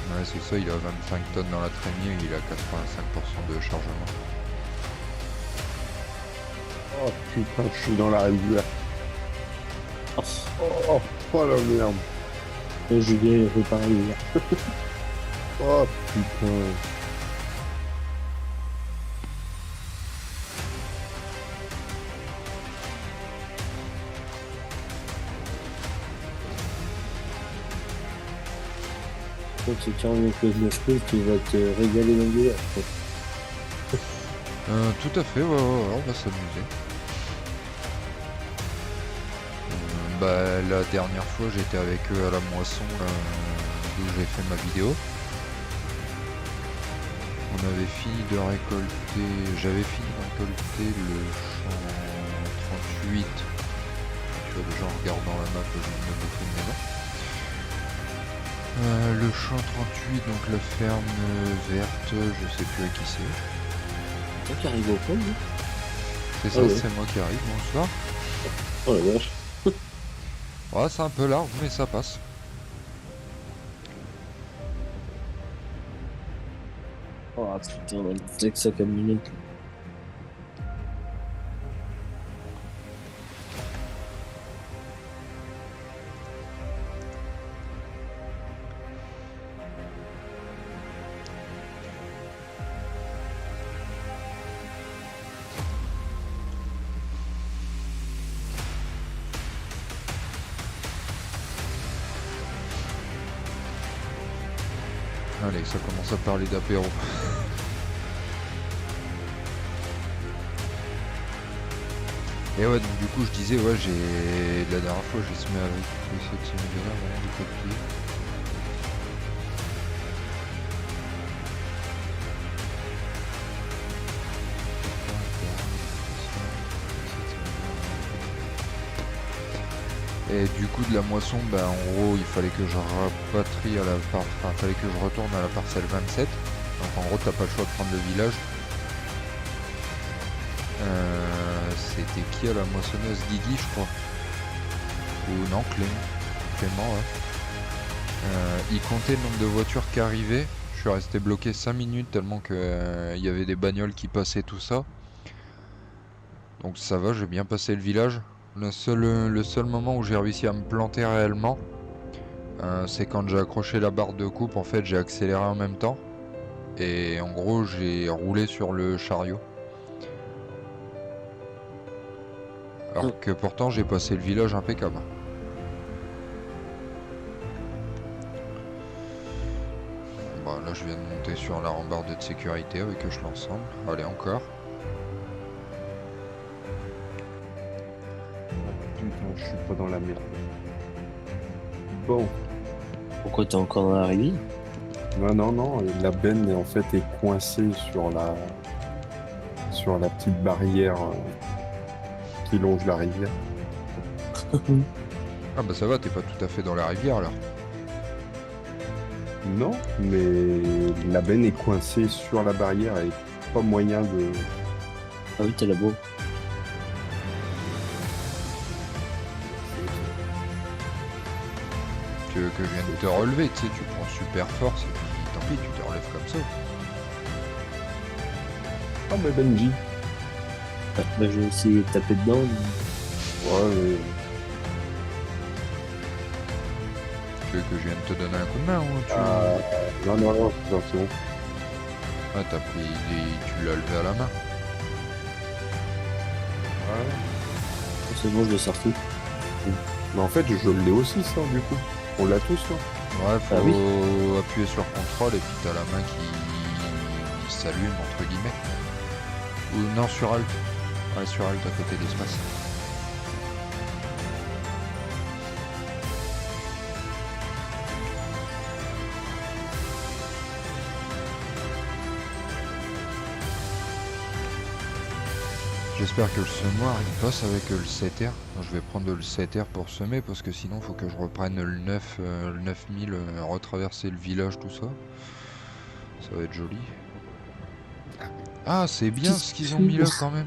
[SPEAKER 1] Ouais, c'est ça, il a 25 tonnes dans la traînée et il a 85% de chargement.
[SPEAKER 3] Oh putain, je suis dans la rivière. Oh, oh la merde.
[SPEAKER 2] Et Julien est par hier.
[SPEAKER 3] Oh putain.
[SPEAKER 2] Quand tu tiens avec le 9 pouces, tu vas te régaler dans le délire.
[SPEAKER 1] Tout à fait, ouais, on va s'amuser. Bah, la dernière fois, j'étais avec eux à la moisson, là, d'où j'ai fait ma vidéo. On avait fini de récolter... J'avais fini de récolter le champ 38. Tu vois, déjà en regardant la map, je viens de me bouffer une maison. Le champ 38, donc la ferme verte, je sais plus à qui c'est.
[SPEAKER 2] Toi qui arrives au pont,
[SPEAKER 1] C'est ça,
[SPEAKER 2] ouais.
[SPEAKER 1] c'est moi qui arrive, bonsoir.
[SPEAKER 2] Oh la vache.
[SPEAKER 1] Ouais, c'est un peu large, mais ça passe.
[SPEAKER 2] Oh putain, c'est que ça comme minute.
[SPEAKER 1] Allez, ça commence à parler d'apéro. Et ouais, donc du coup, je disais, ouais, la dernière fois, j'ai semé avec cette semaine-là, vraiment du copier. Et du coup, de la moisson, bah, en gros, il fallait que je rapatrie fallait que je retourne à la parcelle 27. Donc en gros, t'as pas le choix de prendre le village. C'était qui à la moissonneuse? Guigui, je crois. Ou non, Clément, ouais. Il comptait le nombre de voitures qui arrivaient. Je suis resté bloqué 5 minutes tellement que y avait des bagnoles qui passaient, tout ça. Donc ça va, j'ai bien passé le village. Le seul moment où j'ai réussi à me planter réellement, c'est quand j'ai accroché la barre de coupe. En fait, j'ai accéléré en même temps. Et en gros, j'ai roulé sur le chariot. Alors que pourtant, j'ai passé le village impeccable. Bon, là, je viens de monter sur la rambarde de sécurité avec l'ensemble. Allez, encore.
[SPEAKER 3] Putain, je suis pas dans la merde. Bon.
[SPEAKER 2] Pourquoi t'es encore dans la rivière?
[SPEAKER 3] Non, la benne en fait est coincée sur la petite barrière qui longe la rivière.
[SPEAKER 1] Ah bah ça va, t'es pas tout à fait dans la rivière alors.
[SPEAKER 3] Non, mais la benne est coincée sur la barrière et pas moyen de...
[SPEAKER 2] Ah oui, t'es là-bas.
[SPEAKER 1] Tu veux que je vienne te relever, tu sais, tu prends super force et puis tant pis, tu te relèves comme ça.
[SPEAKER 3] Ah bah Benji.
[SPEAKER 2] Bah, je vais essayer de taper dedans. Mais...
[SPEAKER 3] Ouais, mais...
[SPEAKER 1] Tu veux que je vienne te donner un coup de main ou
[SPEAKER 3] Non, c'est bon.
[SPEAKER 1] Ah, t'as pris... Tu l'as levé à la main.
[SPEAKER 3] Ouais.
[SPEAKER 2] C'est bon, je l'ai sorti.
[SPEAKER 3] Mais en fait, je l'ai aussi, ça, du coup. On l'a tous, là.
[SPEAKER 1] Ouais, faut
[SPEAKER 2] Ah oui.
[SPEAKER 1] appuyer sur contrôle et puis t'as la main qui s'allume, entre guillemets. Ou non, sur Alt. Ouais, sur Alt à côté d'espace. J'espère que le semoir il passe avec le 7R. Je vais prendre le 7R pour semer parce que sinon faut que je reprenne le 9000, retraverser le village, tout ça. Ça va être joli. Ah, c'est bien ce qu'ils ont mis là quand même.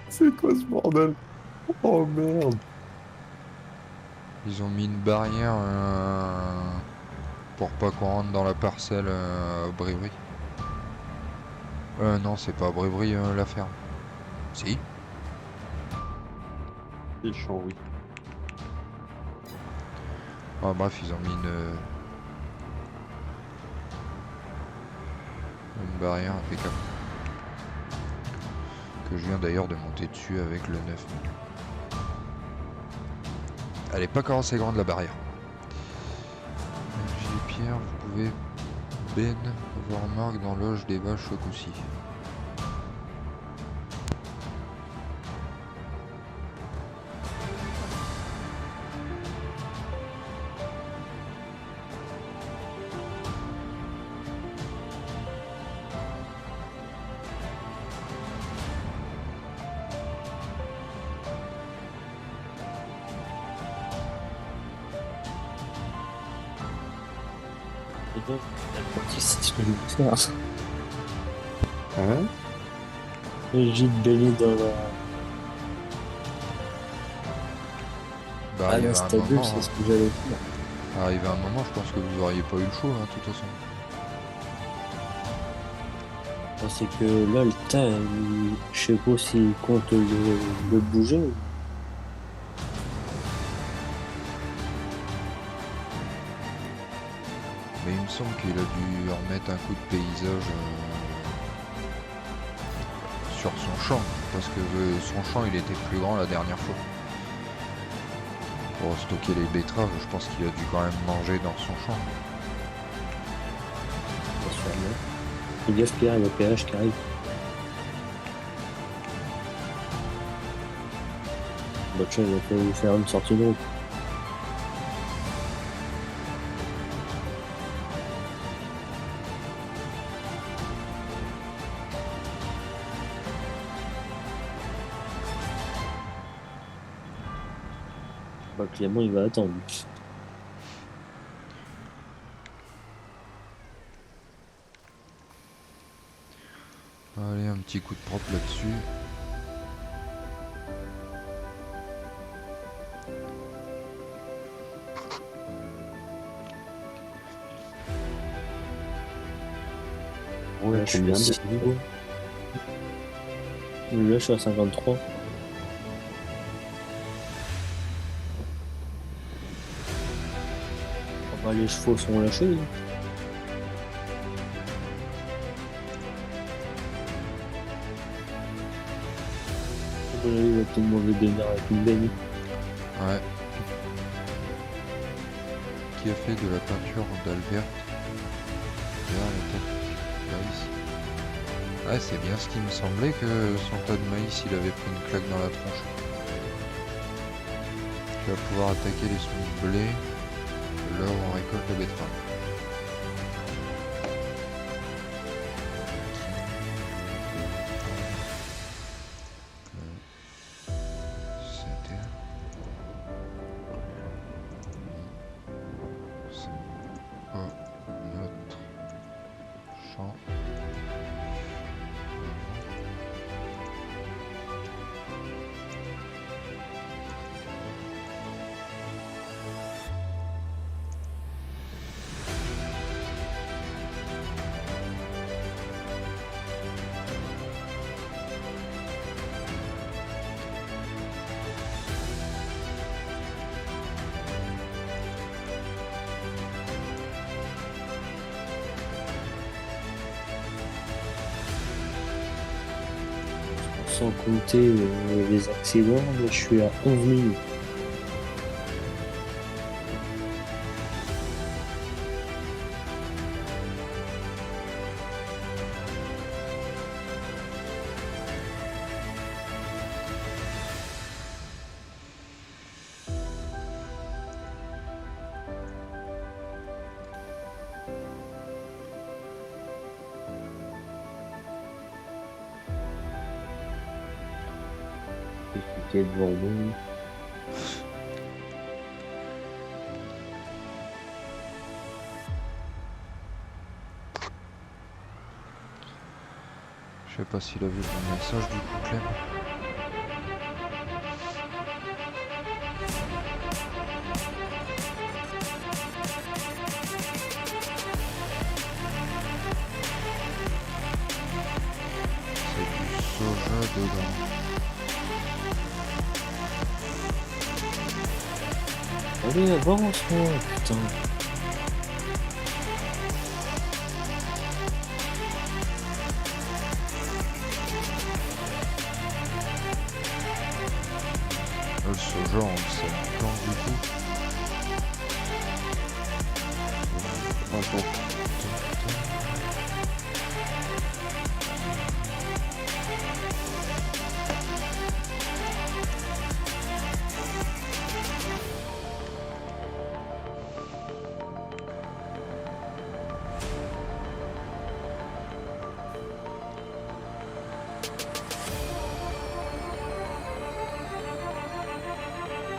[SPEAKER 3] C'est quoi ce bordel? Oh merde.
[SPEAKER 1] Ils ont mis une barrière pour pas qu'on rentre dans la parcelle Brévry. Non, c'est pas Brévry la ferme. Si.
[SPEAKER 3] C'est chiant, oui.
[SPEAKER 1] Ah, bref, ils ont mis une barrière impeccable. Que je viens d'ailleurs de monter dessus avec le 9000. Elle est pas encore assez grande la barrière. Gilles Pierre, vous pouvez Ben voir Marc dans l'oge des vaches au coup-ci.
[SPEAKER 2] C'est ce que je veux faire.
[SPEAKER 3] Hein?
[SPEAKER 2] J'ai baigné dans la...
[SPEAKER 1] Bah,
[SPEAKER 2] Ah,
[SPEAKER 1] arrive
[SPEAKER 2] là,
[SPEAKER 1] un
[SPEAKER 2] c'était
[SPEAKER 1] moment,
[SPEAKER 2] c'est ce que j'allais faire.
[SPEAKER 1] arrive un moment, je pense que vous auriez pas eu le choix, de toute façon.
[SPEAKER 2] C'est que là, le temps, je sais pas s'il compte le bouger.
[SPEAKER 1] Mais il me semble qu'il a dû remettre un coup de paysage sur son champ, parce que son champ il était plus grand la dernière fois. Pour stocker les betteraves, je pense qu'il a dû quand même manger dans son champ.
[SPEAKER 2] clairement. Fais gaffe, Pierre, il y a PH qui arrive. Bah tiens, il va falloir vous faire une sortie de route. Bah Clément, il va attendre.
[SPEAKER 1] Allez, un petit coup de propre là-dessus.
[SPEAKER 3] Ouais,
[SPEAKER 2] Là, je suis
[SPEAKER 3] combien
[SPEAKER 2] à
[SPEAKER 3] de
[SPEAKER 2] 6 niveaux. Là, je suis à 53. Oh, bah, les chevaux sont lâchés. Hein. À mon avis, il va peut-être demander de venir avec une benne.
[SPEAKER 1] Ouais. Qui a fait de la peinture en dalle verte derrière la tête de maïs. Ouais, c'est bien ce qui me semblait que son tas de maïs, il avait pris une claque dans la tronche. Tu vas pouvoir attaquer les semis de blé là où on récolte la betterave. C'était pas notre champ.
[SPEAKER 2] Sans compter les accidents, là, je suis à 11 minutes. Qui est devant nous.
[SPEAKER 1] Je sais pas s'il a vu mon message du coup, Clem. C'est du soja dedans.
[SPEAKER 2] Allez, avance-moi, putain.
[SPEAKER 1] Le soja, on le sait quand du coup.
[SPEAKER 3] Attends.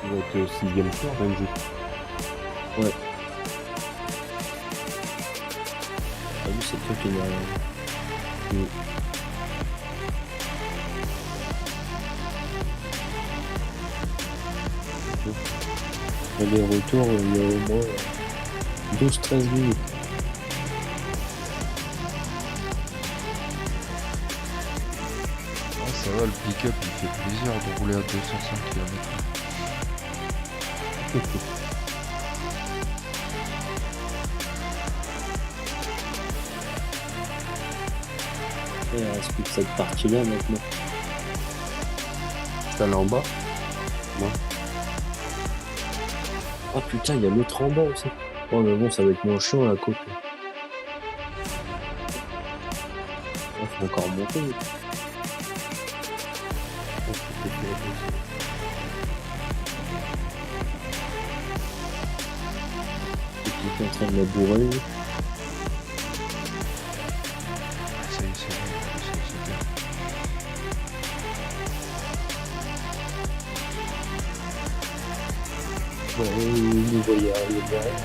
[SPEAKER 3] Il va être 6ème tour, Benji.
[SPEAKER 2] Ouais. Ah oui, c'est toi qui l'as. Les retours, il y a au moins 12-13 minutes.
[SPEAKER 1] Ah, ça va, le pick-up il fait plaisir de rouler à 205 km.
[SPEAKER 2] Il reste plus que cette partie-là maintenant.
[SPEAKER 3] T'es allé en bas?
[SPEAKER 2] Ah putain, il y a l'autre en bas aussi. Oh mais bon, ça va être moins chiant la côte. encore monter. Et puis, je suis en train de la bourrer.
[SPEAKER 1] Ça y est, c'est bon, c'est bien.
[SPEAKER 2] Bon, nous voyons arriver derrière.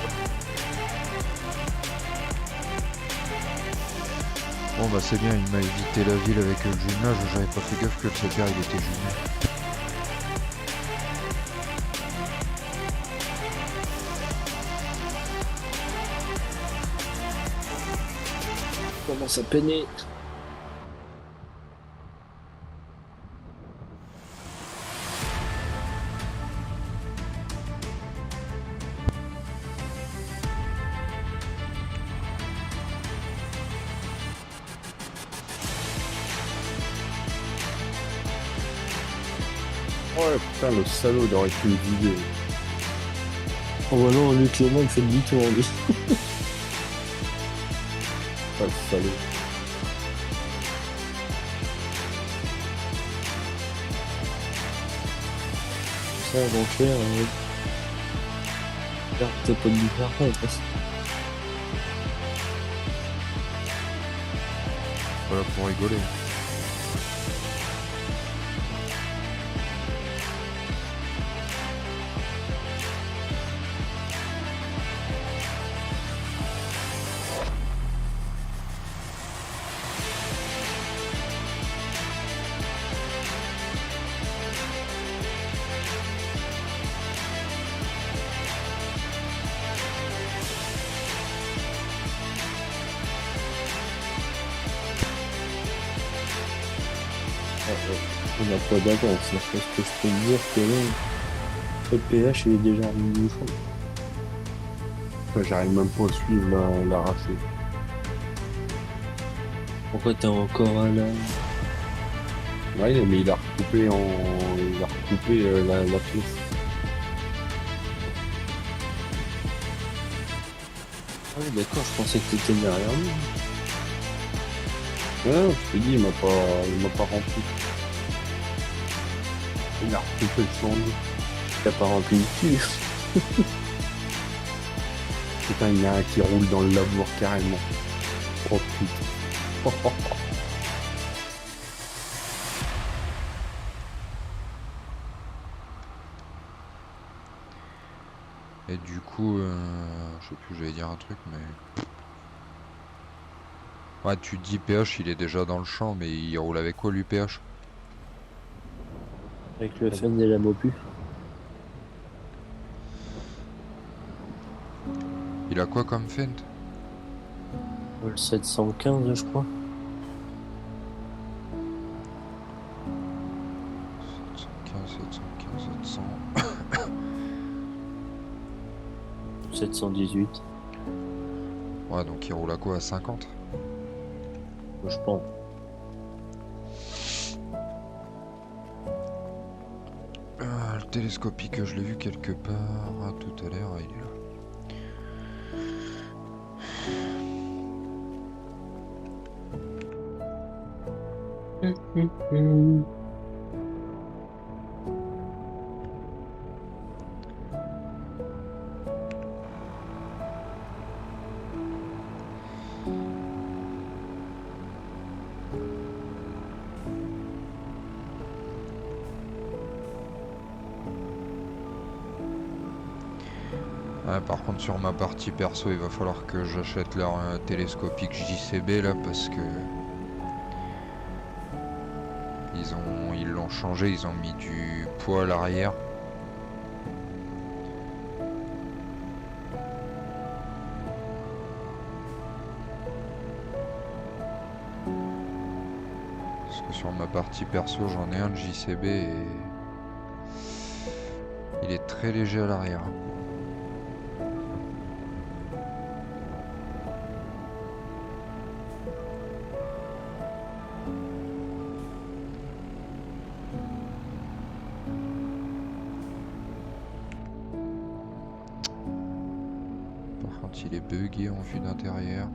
[SPEAKER 1] Bon bah c'est bien, il m'a évité la ville avec le jumelage, j'avais pas fait gaffe que le CPR il était jumelé.
[SPEAKER 2] Commence à peiner.
[SPEAKER 3] Ouais, putain, le salaud, il aurait pu me vider.
[SPEAKER 2] Oh bah non, Luc Clément, il fait demi-tour, lui.
[SPEAKER 3] Ah, le salaud.
[SPEAKER 2] Ça, avant cher, t'as pas de faire ça, en fait.
[SPEAKER 1] Voilà pour rigoler.
[SPEAKER 2] On n'a pas d'avance, hein, parce que je peux te dire que là, le PH il est déjà en bouchon.
[SPEAKER 3] Putain, j'arrive même pas à suivre l'arraché.
[SPEAKER 2] Pourquoi t'es encore à la...
[SPEAKER 3] Ouais, mais il a recoupé la pièce.
[SPEAKER 2] Ah oui, d'accord, je pensais que t'étais derrière nous.
[SPEAKER 3] Non, je te dis, il m'a pas rempli. Il a recoupé le champ.
[SPEAKER 2] T'as pas rempli le cul.
[SPEAKER 3] Putain, il y en a un qui roule dans le labour carrément. Oh putain.
[SPEAKER 1] Et du coup, je sais plus, j'allais dire un truc, mais... Ouais, tu dis PH, il est déjà dans le champ, mais il roule avec quoi lui PH?
[SPEAKER 2] Avec le FN et la Mopu.
[SPEAKER 1] Il a quoi comme feint?
[SPEAKER 2] Le 715, je crois.
[SPEAKER 1] 700.
[SPEAKER 2] 718,
[SPEAKER 1] Ouais, donc il roule à quoi? À 50?
[SPEAKER 2] je pense.
[SPEAKER 1] Le télescopique, je l'ai vu quelque part tout à l'heure, il est là. Par contre sur ma partie perso il va falloir que j'achète leur télescopique JCB là parce que ils l'ont changé, ils ont mis du poids à l'arrière. Parce que sur ma partie perso j'en ai un de JCB et il est très léger à l'arrière. Par contre il est bugué en vue d'intérieur.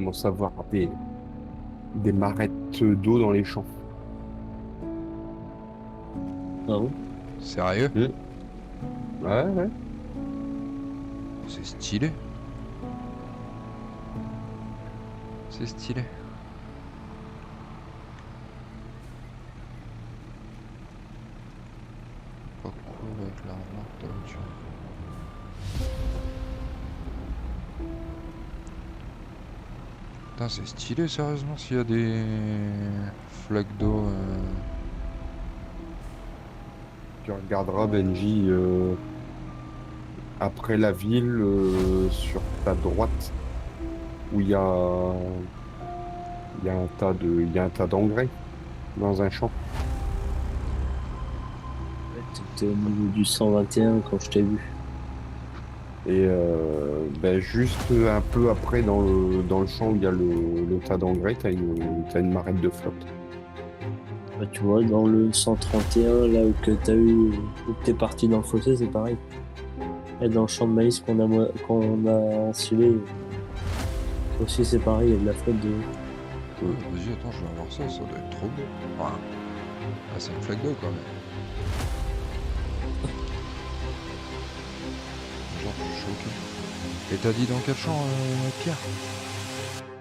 [SPEAKER 3] commence à voir des marettes d'eau dans les champs.
[SPEAKER 2] Ah bon?
[SPEAKER 1] Sérieux?
[SPEAKER 3] Ouais, ouais.
[SPEAKER 1] C'est stylé. C'est stylé. Pas cool avec la remarque de la voiture. Putain, c'est stylé, sérieusement, s'il y a des flaques d'eau.
[SPEAKER 3] Tu regarderas, Benji, après la ville, sur ta droite, où il y a un tas d'engrais dans un champ.
[SPEAKER 2] Ouais, t'étais au niveau du 121 quand je t'ai vu.
[SPEAKER 3] Et ben, juste un peu après, dans le champ où il y a le tas d'engrais, t'as une marette de flotte.
[SPEAKER 2] Bah, tu vois, dans le 131, là où que où t'es parti dans le fossé, c'est pareil. Et dans le champ de maïs qu'on a ensilé, aussi c'est pareil, il y a de la flotte de.
[SPEAKER 1] Ouais, vas-y, attends, je vais voir ça, ça doit être trop beau. Enfin, ah, c'est une flaque d'eau quand même. Genre, je suis choqué. Et t'as dit dans quel champ, Pierre?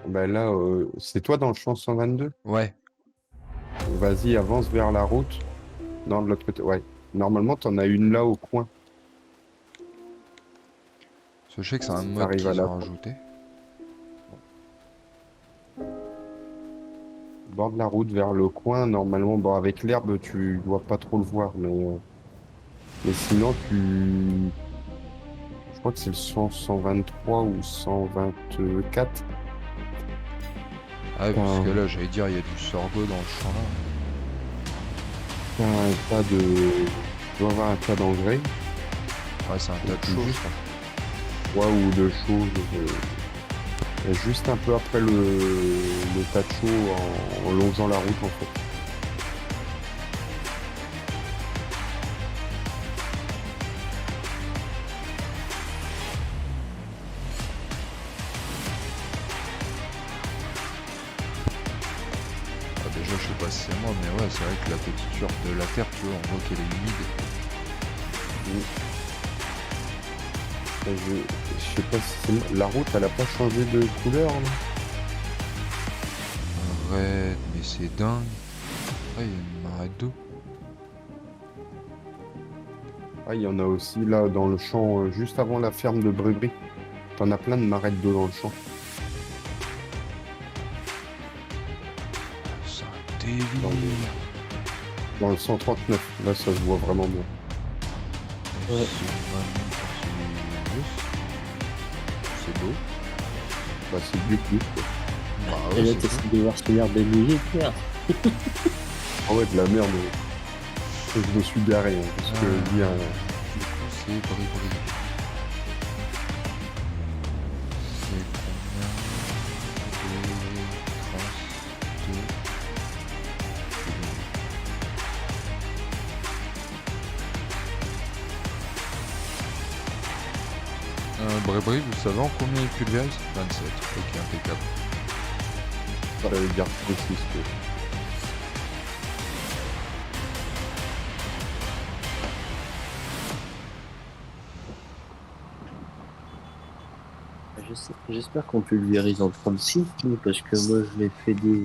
[SPEAKER 3] Ben là, c'est toi dans le champ 122?
[SPEAKER 1] Ouais.
[SPEAKER 3] Vas-y, avance vers la route. Non, de l'autre côté, ouais. Normalement, t'en as une là au coin.
[SPEAKER 1] Parce que je sais que c'est un
[SPEAKER 3] Si
[SPEAKER 1] mode
[SPEAKER 3] t'arrives à
[SPEAKER 1] qu'ils
[SPEAKER 3] la
[SPEAKER 1] ont rajouté.
[SPEAKER 3] bord de la route vers le coin, normalement, bon, avec l'herbe, tu dois pas trop le voir, mais sinon, je crois que c'est le 123 ou 124.
[SPEAKER 1] Ah ouais,
[SPEAKER 3] T'as
[SPEAKER 1] parce
[SPEAKER 3] un,
[SPEAKER 1] que là, j'allais dire, il y a du sorgho dans le champ là.
[SPEAKER 3] t'as un tas de, tu dois avoir un tas d'engrais,
[SPEAKER 1] Ouais, c'est un tas de
[SPEAKER 3] Ou
[SPEAKER 1] choses.
[SPEAKER 3] juste- ouais, ou de choses, juste un peu après le tas de chaux en longeant la route, en fait.
[SPEAKER 1] Ah, déjà, je sais pas si c'est moi, mais ouais, c'est vrai que la texture de la terre, tu vois, on voit qu'elle est humide.
[SPEAKER 3] Je sais pas si c'est la route, elle a pas changé de couleur, là.
[SPEAKER 1] Arrête, mais c'est dingue. Ah, il y a une marée d'eau.
[SPEAKER 3] Ah, il y en a aussi là dans le champ, juste avant la ferme de Brébry. T'en as plein de marettes d'eau dans le champ.
[SPEAKER 1] C'est un délire.
[SPEAKER 3] Dans le 139, là ça se voit vraiment bien.
[SPEAKER 2] Ouais.
[SPEAKER 1] C'est beau.
[SPEAKER 3] Bah, c'est du plus, quoi.
[SPEAKER 1] Bah
[SPEAKER 2] Et
[SPEAKER 1] ouais,
[SPEAKER 2] là,
[SPEAKER 1] c'est ça.
[SPEAKER 2] t'essaies de voir si l'herbe est mouillée, Pierre.
[SPEAKER 3] Ah ouais, de la merde. Je me suis garé, hein, parce que il y a
[SPEAKER 1] Du coup, c'est Bribri. C'est combien de traces de... Bribri, vous savez en combien il pulvérise? 27. Ok, impeccable.
[SPEAKER 3] j'allais dire précis.
[SPEAKER 2] J'espère qu'on pulvérise en 36, nous, parce que moi, je l'ai fait des.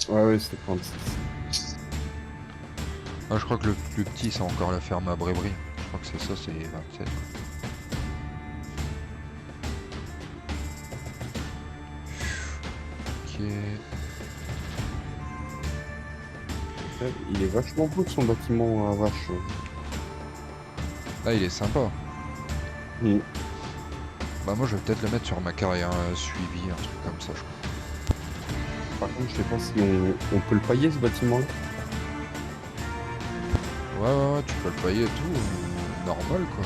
[SPEAKER 3] Ouais, ouais, c'est 36.
[SPEAKER 1] Ah, je crois que le plus petit, c'est encore la ferme à Brébry. Je crois que c'est ça, c'est 27. Ok.
[SPEAKER 3] Il est vachement beau son bâtiment à vache.
[SPEAKER 1] Ah, il est sympa.
[SPEAKER 3] Mm.
[SPEAKER 1] Bah moi, je vais peut-être le mettre sur ma carrière suivie, un truc comme ça, je crois.
[SPEAKER 3] Par contre, je sais pas si on peut le pailler ce bâtiment-là.
[SPEAKER 1] Ouais, tu peux le payer et tout. Normal, quoi.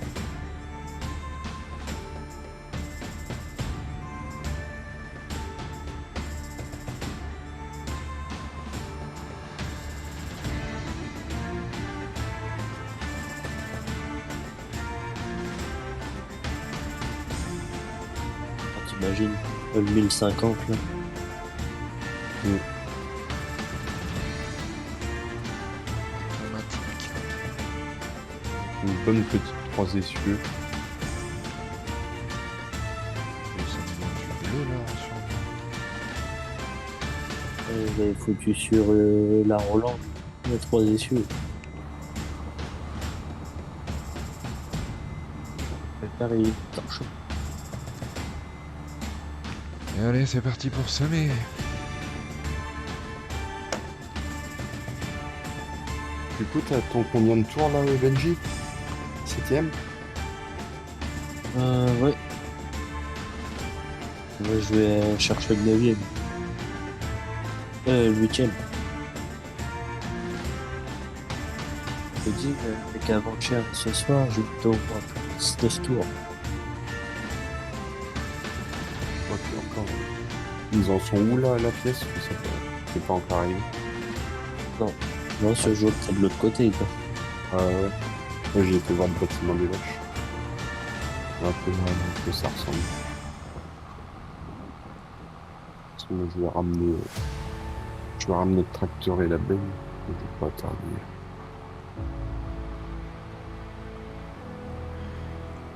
[SPEAKER 2] Ah, t'imagines, le 1050 là.
[SPEAKER 1] Automatique.
[SPEAKER 3] Une bonne petite 3 essieux.
[SPEAKER 1] Et ça me donne du bleu là sur
[SPEAKER 2] Je l'avais foutu sur la Roland, la 3 essieux. Le père il est torche.
[SPEAKER 1] Et allez, c'est parti pour semer.
[SPEAKER 3] Du coup, t'as ton combien de tours là, Benji? 7ème?
[SPEAKER 2] Ouais. Moi, je vais chercher le 9ème. Le 8ème. Je te dis qu'avant-hier, ce soir, j'ai eu au moins 9 tours.
[SPEAKER 3] Ok, encore. Ils en sont où là, la pièce? C'est pas encore arrivé.
[SPEAKER 2] Non, ce jour, c'est de l'autre côté, quoi.
[SPEAKER 3] Ah ouais. Moi, j'ai été voir le bâtiment des vaches. Un peu mal, un peu ça ressemble. Parce que moi, je vais ramener le tracteur et la benne. Je vais pas tarder.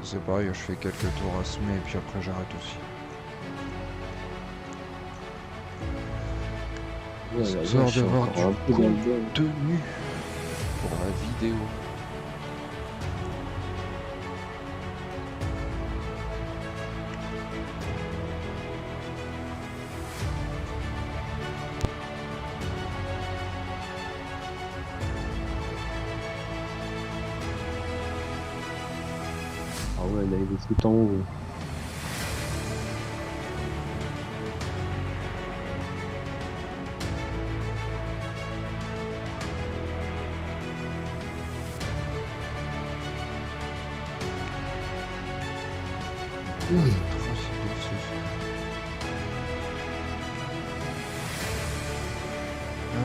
[SPEAKER 1] C'est pareil, je fais quelques tours à semer et puis après j'arrête aussi.
[SPEAKER 2] Ouais, la
[SPEAKER 1] Histoire
[SPEAKER 2] vache,
[SPEAKER 1] d'avoir
[SPEAKER 2] encore
[SPEAKER 1] du
[SPEAKER 2] un peu dans le bois.
[SPEAKER 1] contenu pour la vidéo.
[SPEAKER 2] Ah ouais, là, il est tout en haut.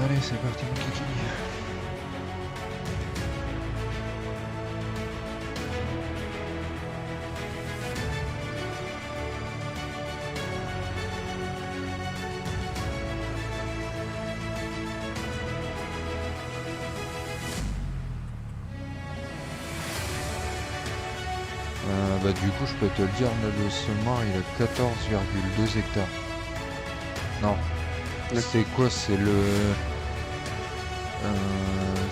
[SPEAKER 1] Allez, c'est parti mon kiki. Bah du coup je peux te le dire, le semoir il a 14,2 hectares. Non. C'est quoi? C'est le...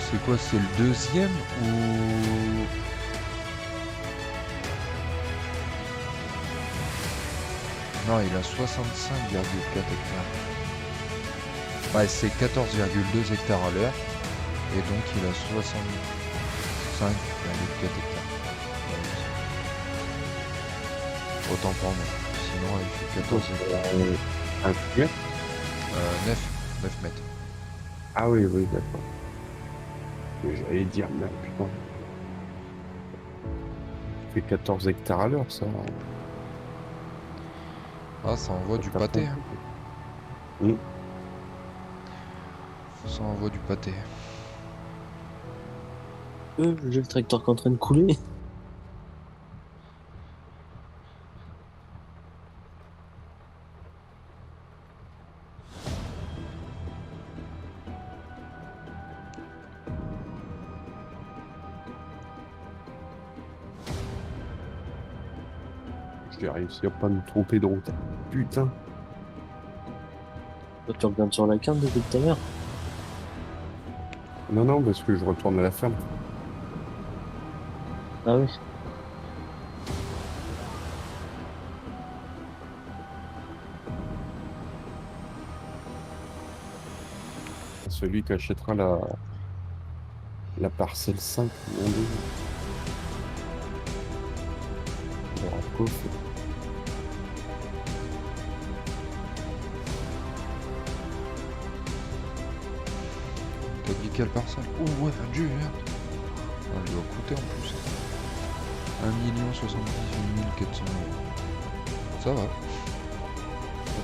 [SPEAKER 1] c'est quoi? C'est le deuxième ou... Non, il a 65,4 hectares. Ouais, c'est 14,2 hectares à l'heure. Et donc il a 65,4 hectares. Autant pour moi. Sinon il fait 14 hectares.
[SPEAKER 3] Un mètre?
[SPEAKER 1] 9 mètres.
[SPEAKER 3] Ah oui, oui, d'accord. J'allais dire, mais putain. Ça fait 14 hectares à l'heure, ça.
[SPEAKER 1] Ah, ça envoie du
[SPEAKER 3] T'as
[SPEAKER 1] pâté.
[SPEAKER 3] pas-
[SPEAKER 1] Hein.
[SPEAKER 3] Oui.
[SPEAKER 1] Ça envoie du pâté.
[SPEAKER 2] J'ai le tracteur qui est en train de couler.
[SPEAKER 3] J'ai réussi à pas me tromper de route. Putain.
[SPEAKER 2] Toi, tu regardes sur la carte depuis tout à l'heure.
[SPEAKER 3] Non, non, parce que je retourne à la ferme.
[SPEAKER 2] Ah oui.
[SPEAKER 3] Celui qui achètera la parcelle 5, mon Dieu. Il aura de quoi faire.
[SPEAKER 1] T'as dit quelle parcelle? Oh ouais, 20 Dieu, merde. Ah, elle doit coûter en plus. 1 78 400 €. Ça va.
[SPEAKER 3] Ça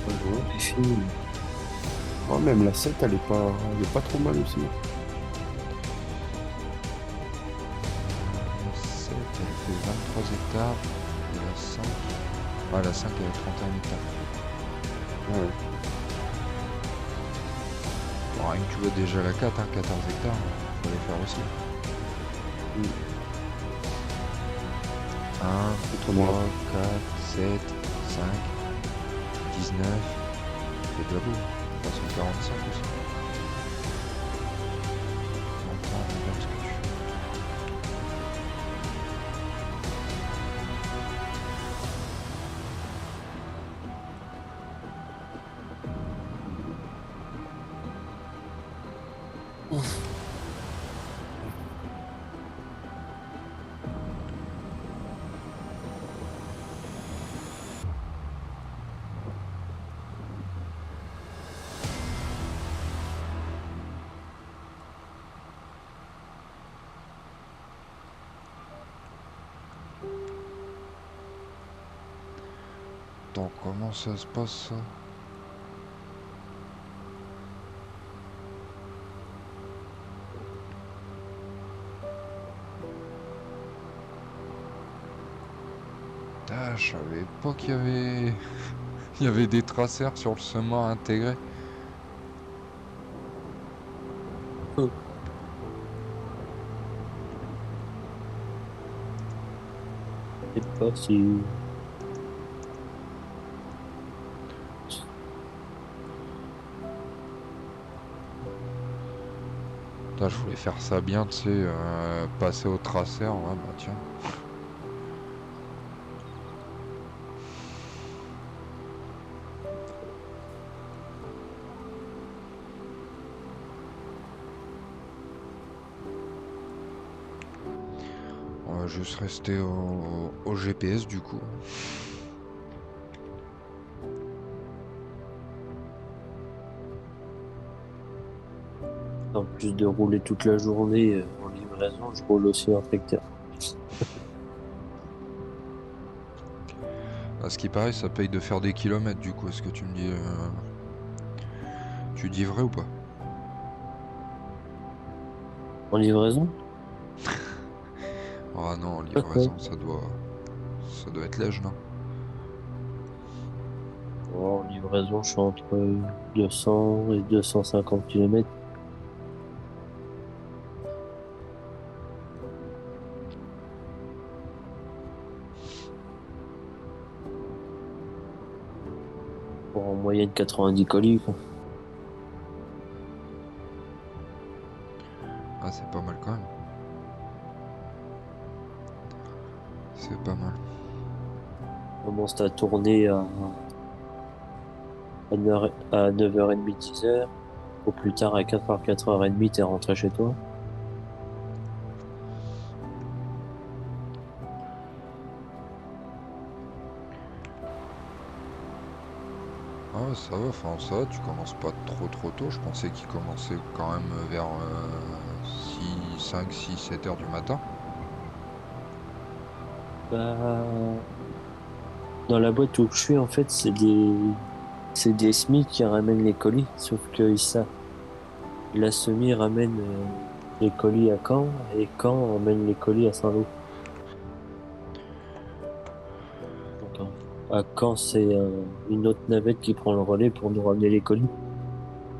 [SPEAKER 3] va jouer.
[SPEAKER 2] C'est fini.
[SPEAKER 3] Oh, même la 7, elle est pas trop mal aussi.
[SPEAKER 1] 7, elle fait 23 hectares. Et la 5. Ah, la 5, elle a 31 hectares.
[SPEAKER 3] Ah ouais.
[SPEAKER 1] Bon, rien que tu vois déjà la 4, hein, 14 hectares, faut les faire aussi. 1, 3, 4, 7, 5, 19. C'est déjà beau. 345 aussi. On prend, on regarde ce que tu fais. Attends, comment ça se passe ça? Ah, je savais pas qu'il y avait... Il y avait des traceurs sur le semeur intégré.
[SPEAKER 2] Je sais pas si.
[SPEAKER 1] Là, je voulais faire ça bien, tu sais, passer au traceur, ouais, bah tiens. On va juste rester au GPS du coup.
[SPEAKER 2] En plus de rouler toute la journée en livraison, je roule aussi en tracteur.
[SPEAKER 1] À ce qui paraît, ça paye de faire des kilomètres du coup. Est-ce que tu me dis... Tu dis vrai ou pas?
[SPEAKER 2] En livraison?
[SPEAKER 1] Ah non, en livraison, ça doit être léger, non?
[SPEAKER 2] En livraison, je suis entre 200 et 250 km. Pour en moyenne 90 colis, quoi.
[SPEAKER 1] Ah, c'est pas mal quand même. C'est pas mal.
[SPEAKER 2] On commence à tourner à 9h30, 10h. Au plus tard, à 4h, 4h30, t'es rentré chez toi.
[SPEAKER 1] Ah ouais, ça va, enfin ça va, tu commences pas trop tôt. Je pensais qu'il commençait quand même vers 5, 6, 7 heures du matin.
[SPEAKER 2] Bah, dans la boîte où je suis, en fait, c'est des SMIC qui ramènent les colis. Sauf que la semi ramène les colis à Caen et Caen emmène les colis à Saint-Lô. Donc, à Caen, c'est une autre navette qui prend le relais pour nous ramener les colis.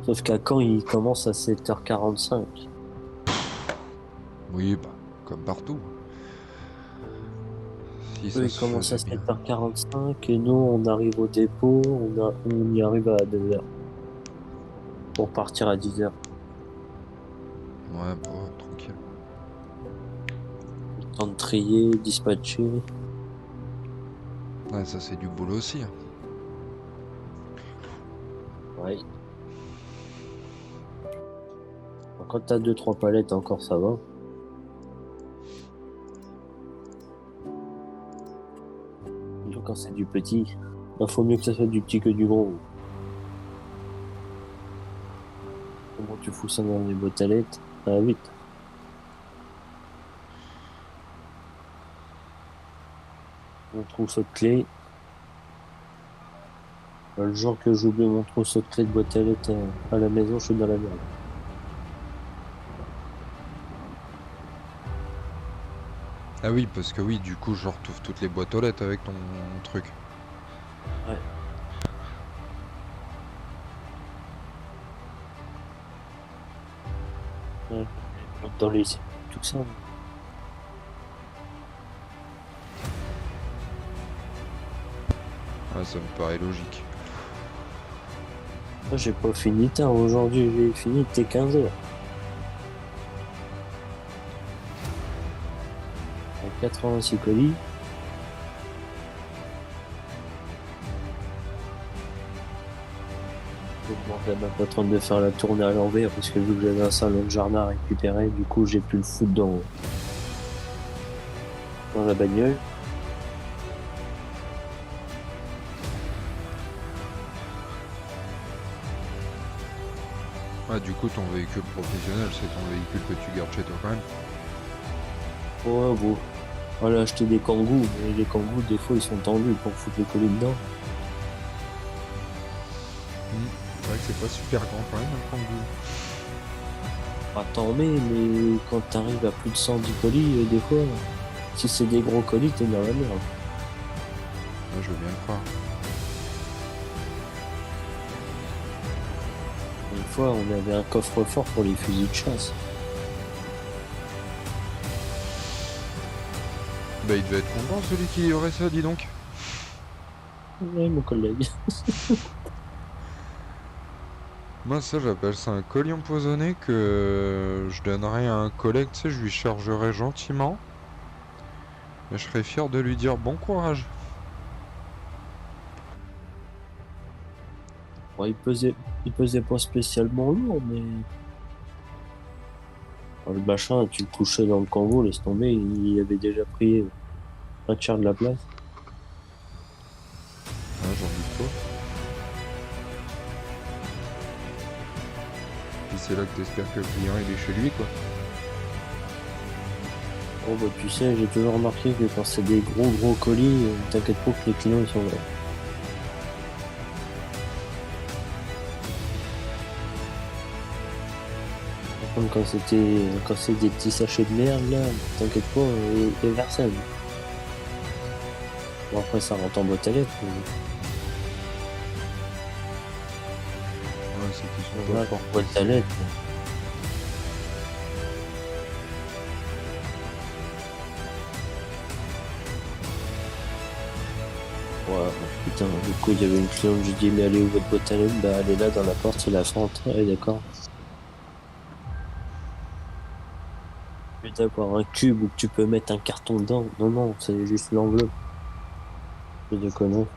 [SPEAKER 2] Sauf qu'à Caen, il commence à 7h45.
[SPEAKER 1] Oui, bah, comme partout. Si
[SPEAKER 2] Eux,
[SPEAKER 1] ça
[SPEAKER 2] ils
[SPEAKER 1] se
[SPEAKER 2] commencent à
[SPEAKER 1] faisait bien.
[SPEAKER 2] 7h45 et nous, on arrive au dépôt, on y arrive à 2h pour partir à 10h.
[SPEAKER 1] Ouais, bon, tranquille.
[SPEAKER 2] Le temps de trier, dispatcher.
[SPEAKER 1] Ouais, ça c'est du boulot aussi, hein.
[SPEAKER 2] Ouais. Quand t'as 2-3 palettes, encore ça va. Surtout quand c'est du petit, il faut mieux que ça soit du petit que du gros. Comment tu fous ça dans les boîtes à lettres? Ah, vite. Mon trousseau de clés. Le jour que j'oublie mon trousseau de clés de boîte à lettres à la maison, je suis dans la merde.
[SPEAKER 1] Ah oui, parce que oui, du coup, je retrouve toutes les boîtes aux lettres avec ton truc.
[SPEAKER 2] Ouais. Ouais. Dans les tout ça.
[SPEAKER 1] Ouais, ça me paraît logique.
[SPEAKER 2] Moi, j'ai pas fini tard. Aujourd'hui, j'ai fini, t'es 15h. 86 colis. J'ai demandé à ma patronne de faire la tournée à l'envers parce que vu que j'avais un salon de jardin à récupérer, du coup j'ai pu le foutre dans la bagnole.
[SPEAKER 1] Ouais, du coup, ton véhicule professionnel, c'est ton véhicule que tu gardes chez toi quand même.
[SPEAKER 2] Ouais, bon. Voilà, acheter des kangous, mais les kangous, des fois, ils sont tendus pour foutre les colis dedans.
[SPEAKER 1] C'est vrai que c'est pas super grand quand même, un Kangoo.
[SPEAKER 2] Ah, t'en mets, mais quand t'arrives à plus de 110 colis, des fois, si c'est des gros colis, t'es dans la merde.
[SPEAKER 1] Ouais, je veux bien le croire.
[SPEAKER 2] Une fois, on avait un coffre-fort pour les fusils de chasse.
[SPEAKER 1] Bah, il devait être content celui qui aurait ça, dis donc.
[SPEAKER 2] Ouais, mon collègue.
[SPEAKER 1] Moi, ça, j'appelle ça un colis empoisonné que je donnerais à un collègue, tu sais, je lui chargerais gentiment. Et je serais fier de lui dire bon courage.
[SPEAKER 2] Ouais, il pesait pas spécialement lourd, mais le machin, tu le couchais dans le kangou, laisse tomber, il avait déjà pris un tiers de la place.
[SPEAKER 1] Ouais, j'en doute pas. Puis c'est là que t'espères que le client il est chez lui, quoi.
[SPEAKER 2] Oh bah tu sais, j'ai toujours remarqué que quand c'est des gros colis, t'inquiète pas que les clients ils sont là. Par contre quand c'est des petits sachets de merde là, t'inquiète pas, il y a personne. Bon après ça rentre en boîte à lettres, mais
[SPEAKER 1] Ouais, c'est qu'ils sont
[SPEAKER 2] voilà,
[SPEAKER 1] pas
[SPEAKER 2] en boîte à lettres. Ouais, putain, du coup il y avait une cliente, je dis mais elle est où votre boîte à lettres? Bah elle est là dans la porte, c'est la fente. Ouais d'accord. Au lieu d'avoir un cube où tu peux mettre un carton dedans, non, c'est juste l'enveloppe. C'est de conneries.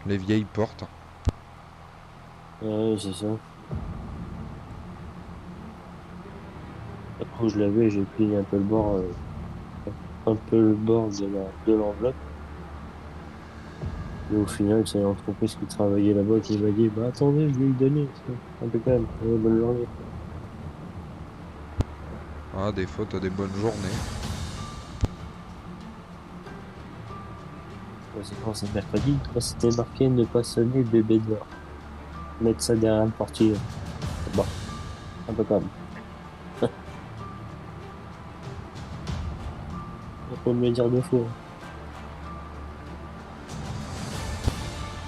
[SPEAKER 1] les vieilles portes.
[SPEAKER 2] Ouais, c'est ça. Après, je l'avais, j'ai plié un peu le bord de l'enveloppe. Et au final, c'est l'entreprise qui travaillait là-bas qui m'a dit, bah attendez, je vais lui donner. C'est impeccable. Ouais, bonne journée.
[SPEAKER 1] Ah, des fois, t'as des bonnes journées.
[SPEAKER 2] Ouais, c'est quand c'est mercredi. Là, c'était marqué ne pas sonner bébé dehors. mettre ça derrière le portier. Bon, un peu quand même. Faut me le dire 2 fois.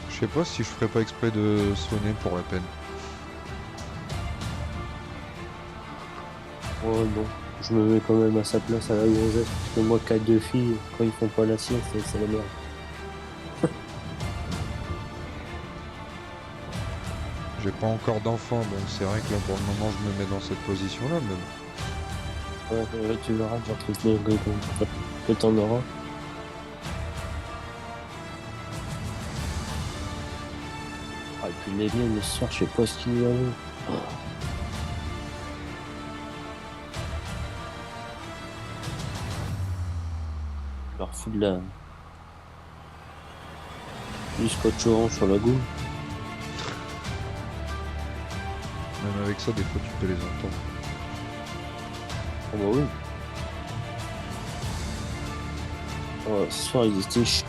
[SPEAKER 1] Je sais pas si je ferais pas exprès de sonner pour la peine.
[SPEAKER 2] Oh non, je me mets quand même à sa place à la gonzesse, parce que moi, 4 filles, quand ils font pas la sieste, c'est la merde.
[SPEAKER 1] J'ai pas encore d'enfant, donc c'est vrai que là pour le moment je me mets dans cette position-là, mais bon.
[SPEAKER 2] Ouais, tu verras, genre, que t'en auras. Ah, et puis les miennes, le soir, je sais pas ce qu'ils ont. Je leur fous de la... du scotch orange sur la goule.
[SPEAKER 1] Même avec ça, des fois tu peux les entendre.
[SPEAKER 2] Oh bah oui. Oh, ce soir, ils étaient chiants.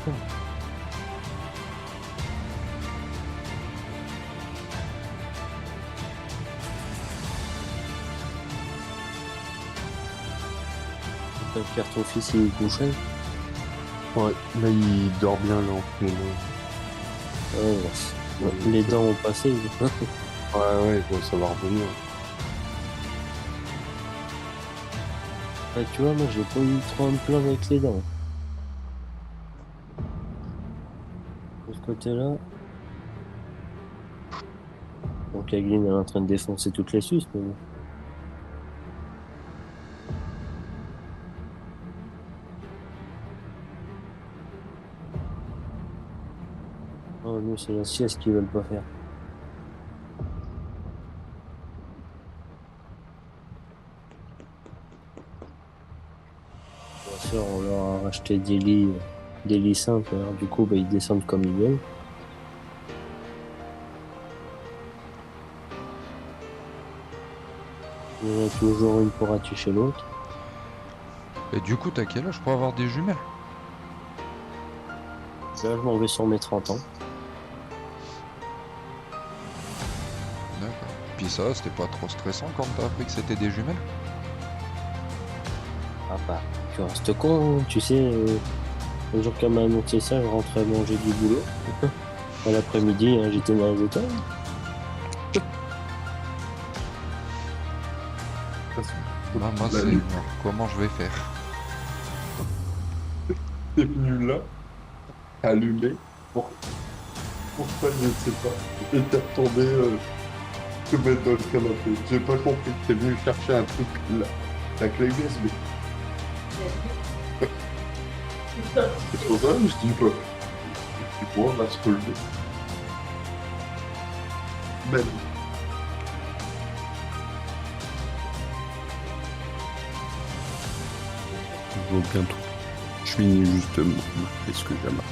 [SPEAKER 2] Pierre, ton fils, il est couché.
[SPEAKER 3] Ouais, là, il dort bien, là, en ce moment.
[SPEAKER 2] Les dents ont passé.
[SPEAKER 3] Ouais, bon, ça va revenir.
[SPEAKER 2] Ouais, tu vois, moi, j'ai pas eu trop à me plaindre avec les dents. De ce côté-là. Donc, Adeline, elle est en train de défoncer toutes les suces, mais bon. Oh, nous, c'est la sieste qu'ils veulent pas faire. Ma soeur, on leur a racheté des lits simples, alors du coup, bah, ils descendent comme ils veulent. Il y en a toujours une pour atticher l'autre.
[SPEAKER 1] Et du coup, t'as quel âge pour avoir des jumelles?
[SPEAKER 2] Là, je m'en vais sur mes 30 ans.
[SPEAKER 1] D'accord. Puis ça, c'était pas trop stressant quand t'as appris que c'était des jumelles?
[SPEAKER 2] Ah bah, tu restes con, hein, tu sais, le jour qu'elle m'a annoncé ça, je rentrais manger du boulot. À l'après-midi, hein, j'étais dans les étoiles.
[SPEAKER 1] Moi, c'est comment je vais faire?
[SPEAKER 3] T'es venu là, allumé, pourquoi je ne sais pas, et t'es retourné te mettre dans le canapé. J'ai pas compris, t'es venu chercher un truc là, la clé USB. C'est pour ça que je dis pas. Tu vois, on va se relever. Même. Je vois bientôt. Je finis juste marquer ce que j'ai marqué.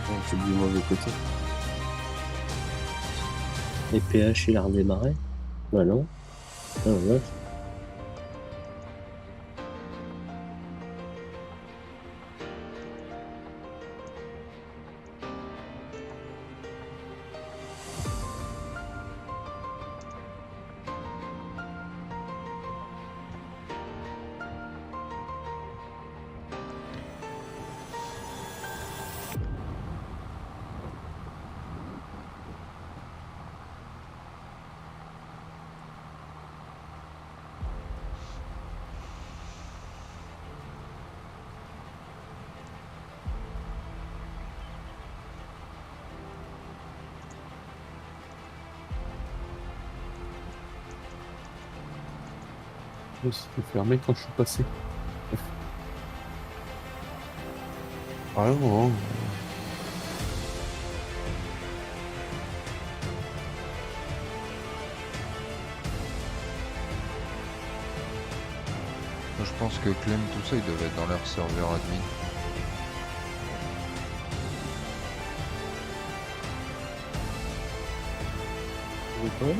[SPEAKER 2] Oh, c'est du mauvais côté. Et PH, il a redémarré. Bah non. Ah, ouais.
[SPEAKER 3] C'était fermé quand je suis passé. Ah non.
[SPEAKER 1] Je pense que Clem, tout ça, ils devaient être dans leur serveur admin.
[SPEAKER 2] Vous pouvez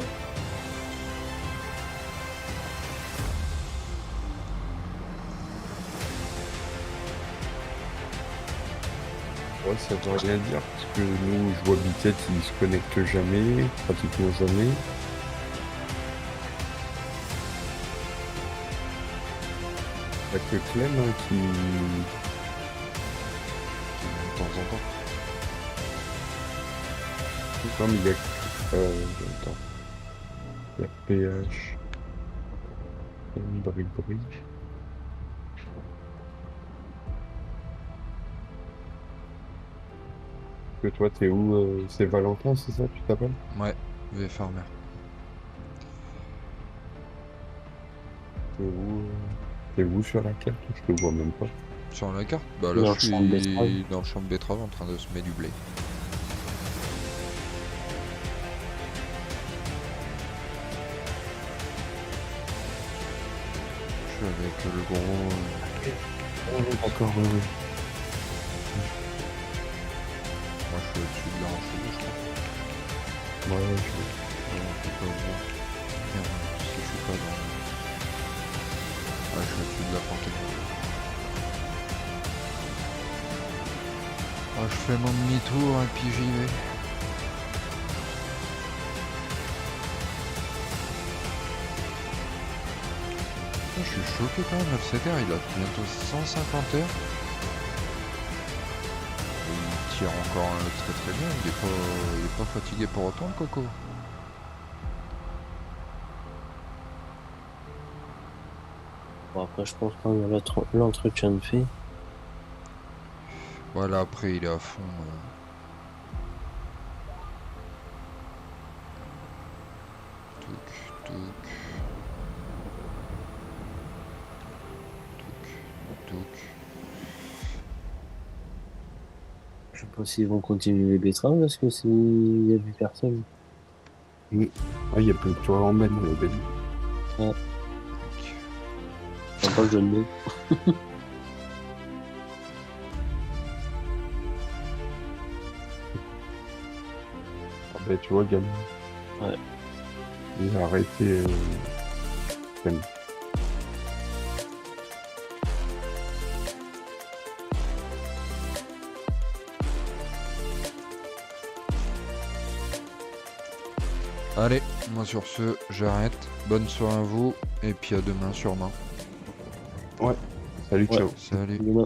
[SPEAKER 3] Ouais, ça veut rien dire, parce que nous, je vois Biquette, il se connecte jamais, pratiquement jamais. Y'a que Clem hein, qui...
[SPEAKER 1] De temps en temps.
[SPEAKER 3] Non, mais il y a... attends. Il y a PH... Bri. Que toi, t'es où c'est Valentin, c'est ça, tu t'appelles?
[SPEAKER 1] Ouais, V Farmer.
[SPEAKER 3] T'es où sur la carte? Je te vois même pas.
[SPEAKER 1] Sur la carte? Bah là,
[SPEAKER 2] Dans
[SPEAKER 1] je
[SPEAKER 2] le champ de betterave.
[SPEAKER 1] suis dans le champ de betterave en train de semer du blé. Je suis avec le gros...
[SPEAKER 2] D'accord, oui, oui.
[SPEAKER 1] Moi, je suis au-dessus de la roche, je crois.
[SPEAKER 3] Ouais,
[SPEAKER 1] On peut pas voir. Merde, parce que je suis pas dans... Ouais, je suis au-dessus de la fontaine. Ah, je fais mon demi-tour et puis j'y vais. Je suis choqué quand même, FCTR, il a bientôt 150 heures. Et il tire encore très très bien, il est pas fatigué pour autant le coco.
[SPEAKER 2] Bon, après, je pense qu'on a l'entretien de fait.
[SPEAKER 1] Voilà, après il est à fond. Touc, touc. Touc, touc.
[SPEAKER 2] Je sais pas s'ils vont continuer les betteraves parce que il y a plus personne.
[SPEAKER 3] Ah, il y a plus que toi en même, Ben.
[SPEAKER 2] Enfin, pas le jeu de mots.
[SPEAKER 3] Ah, ben, tu vois, Gamin.
[SPEAKER 2] Ouais.
[SPEAKER 3] Il a arrêté. Clem.
[SPEAKER 1] Allez, moi sur ce, j'arrête. Bonne soirée à vous, et puis à demain sûrement.
[SPEAKER 3] Ouais. Salut,
[SPEAKER 2] Ouais.
[SPEAKER 3] ciao.
[SPEAKER 1] Salut.
[SPEAKER 2] Demain.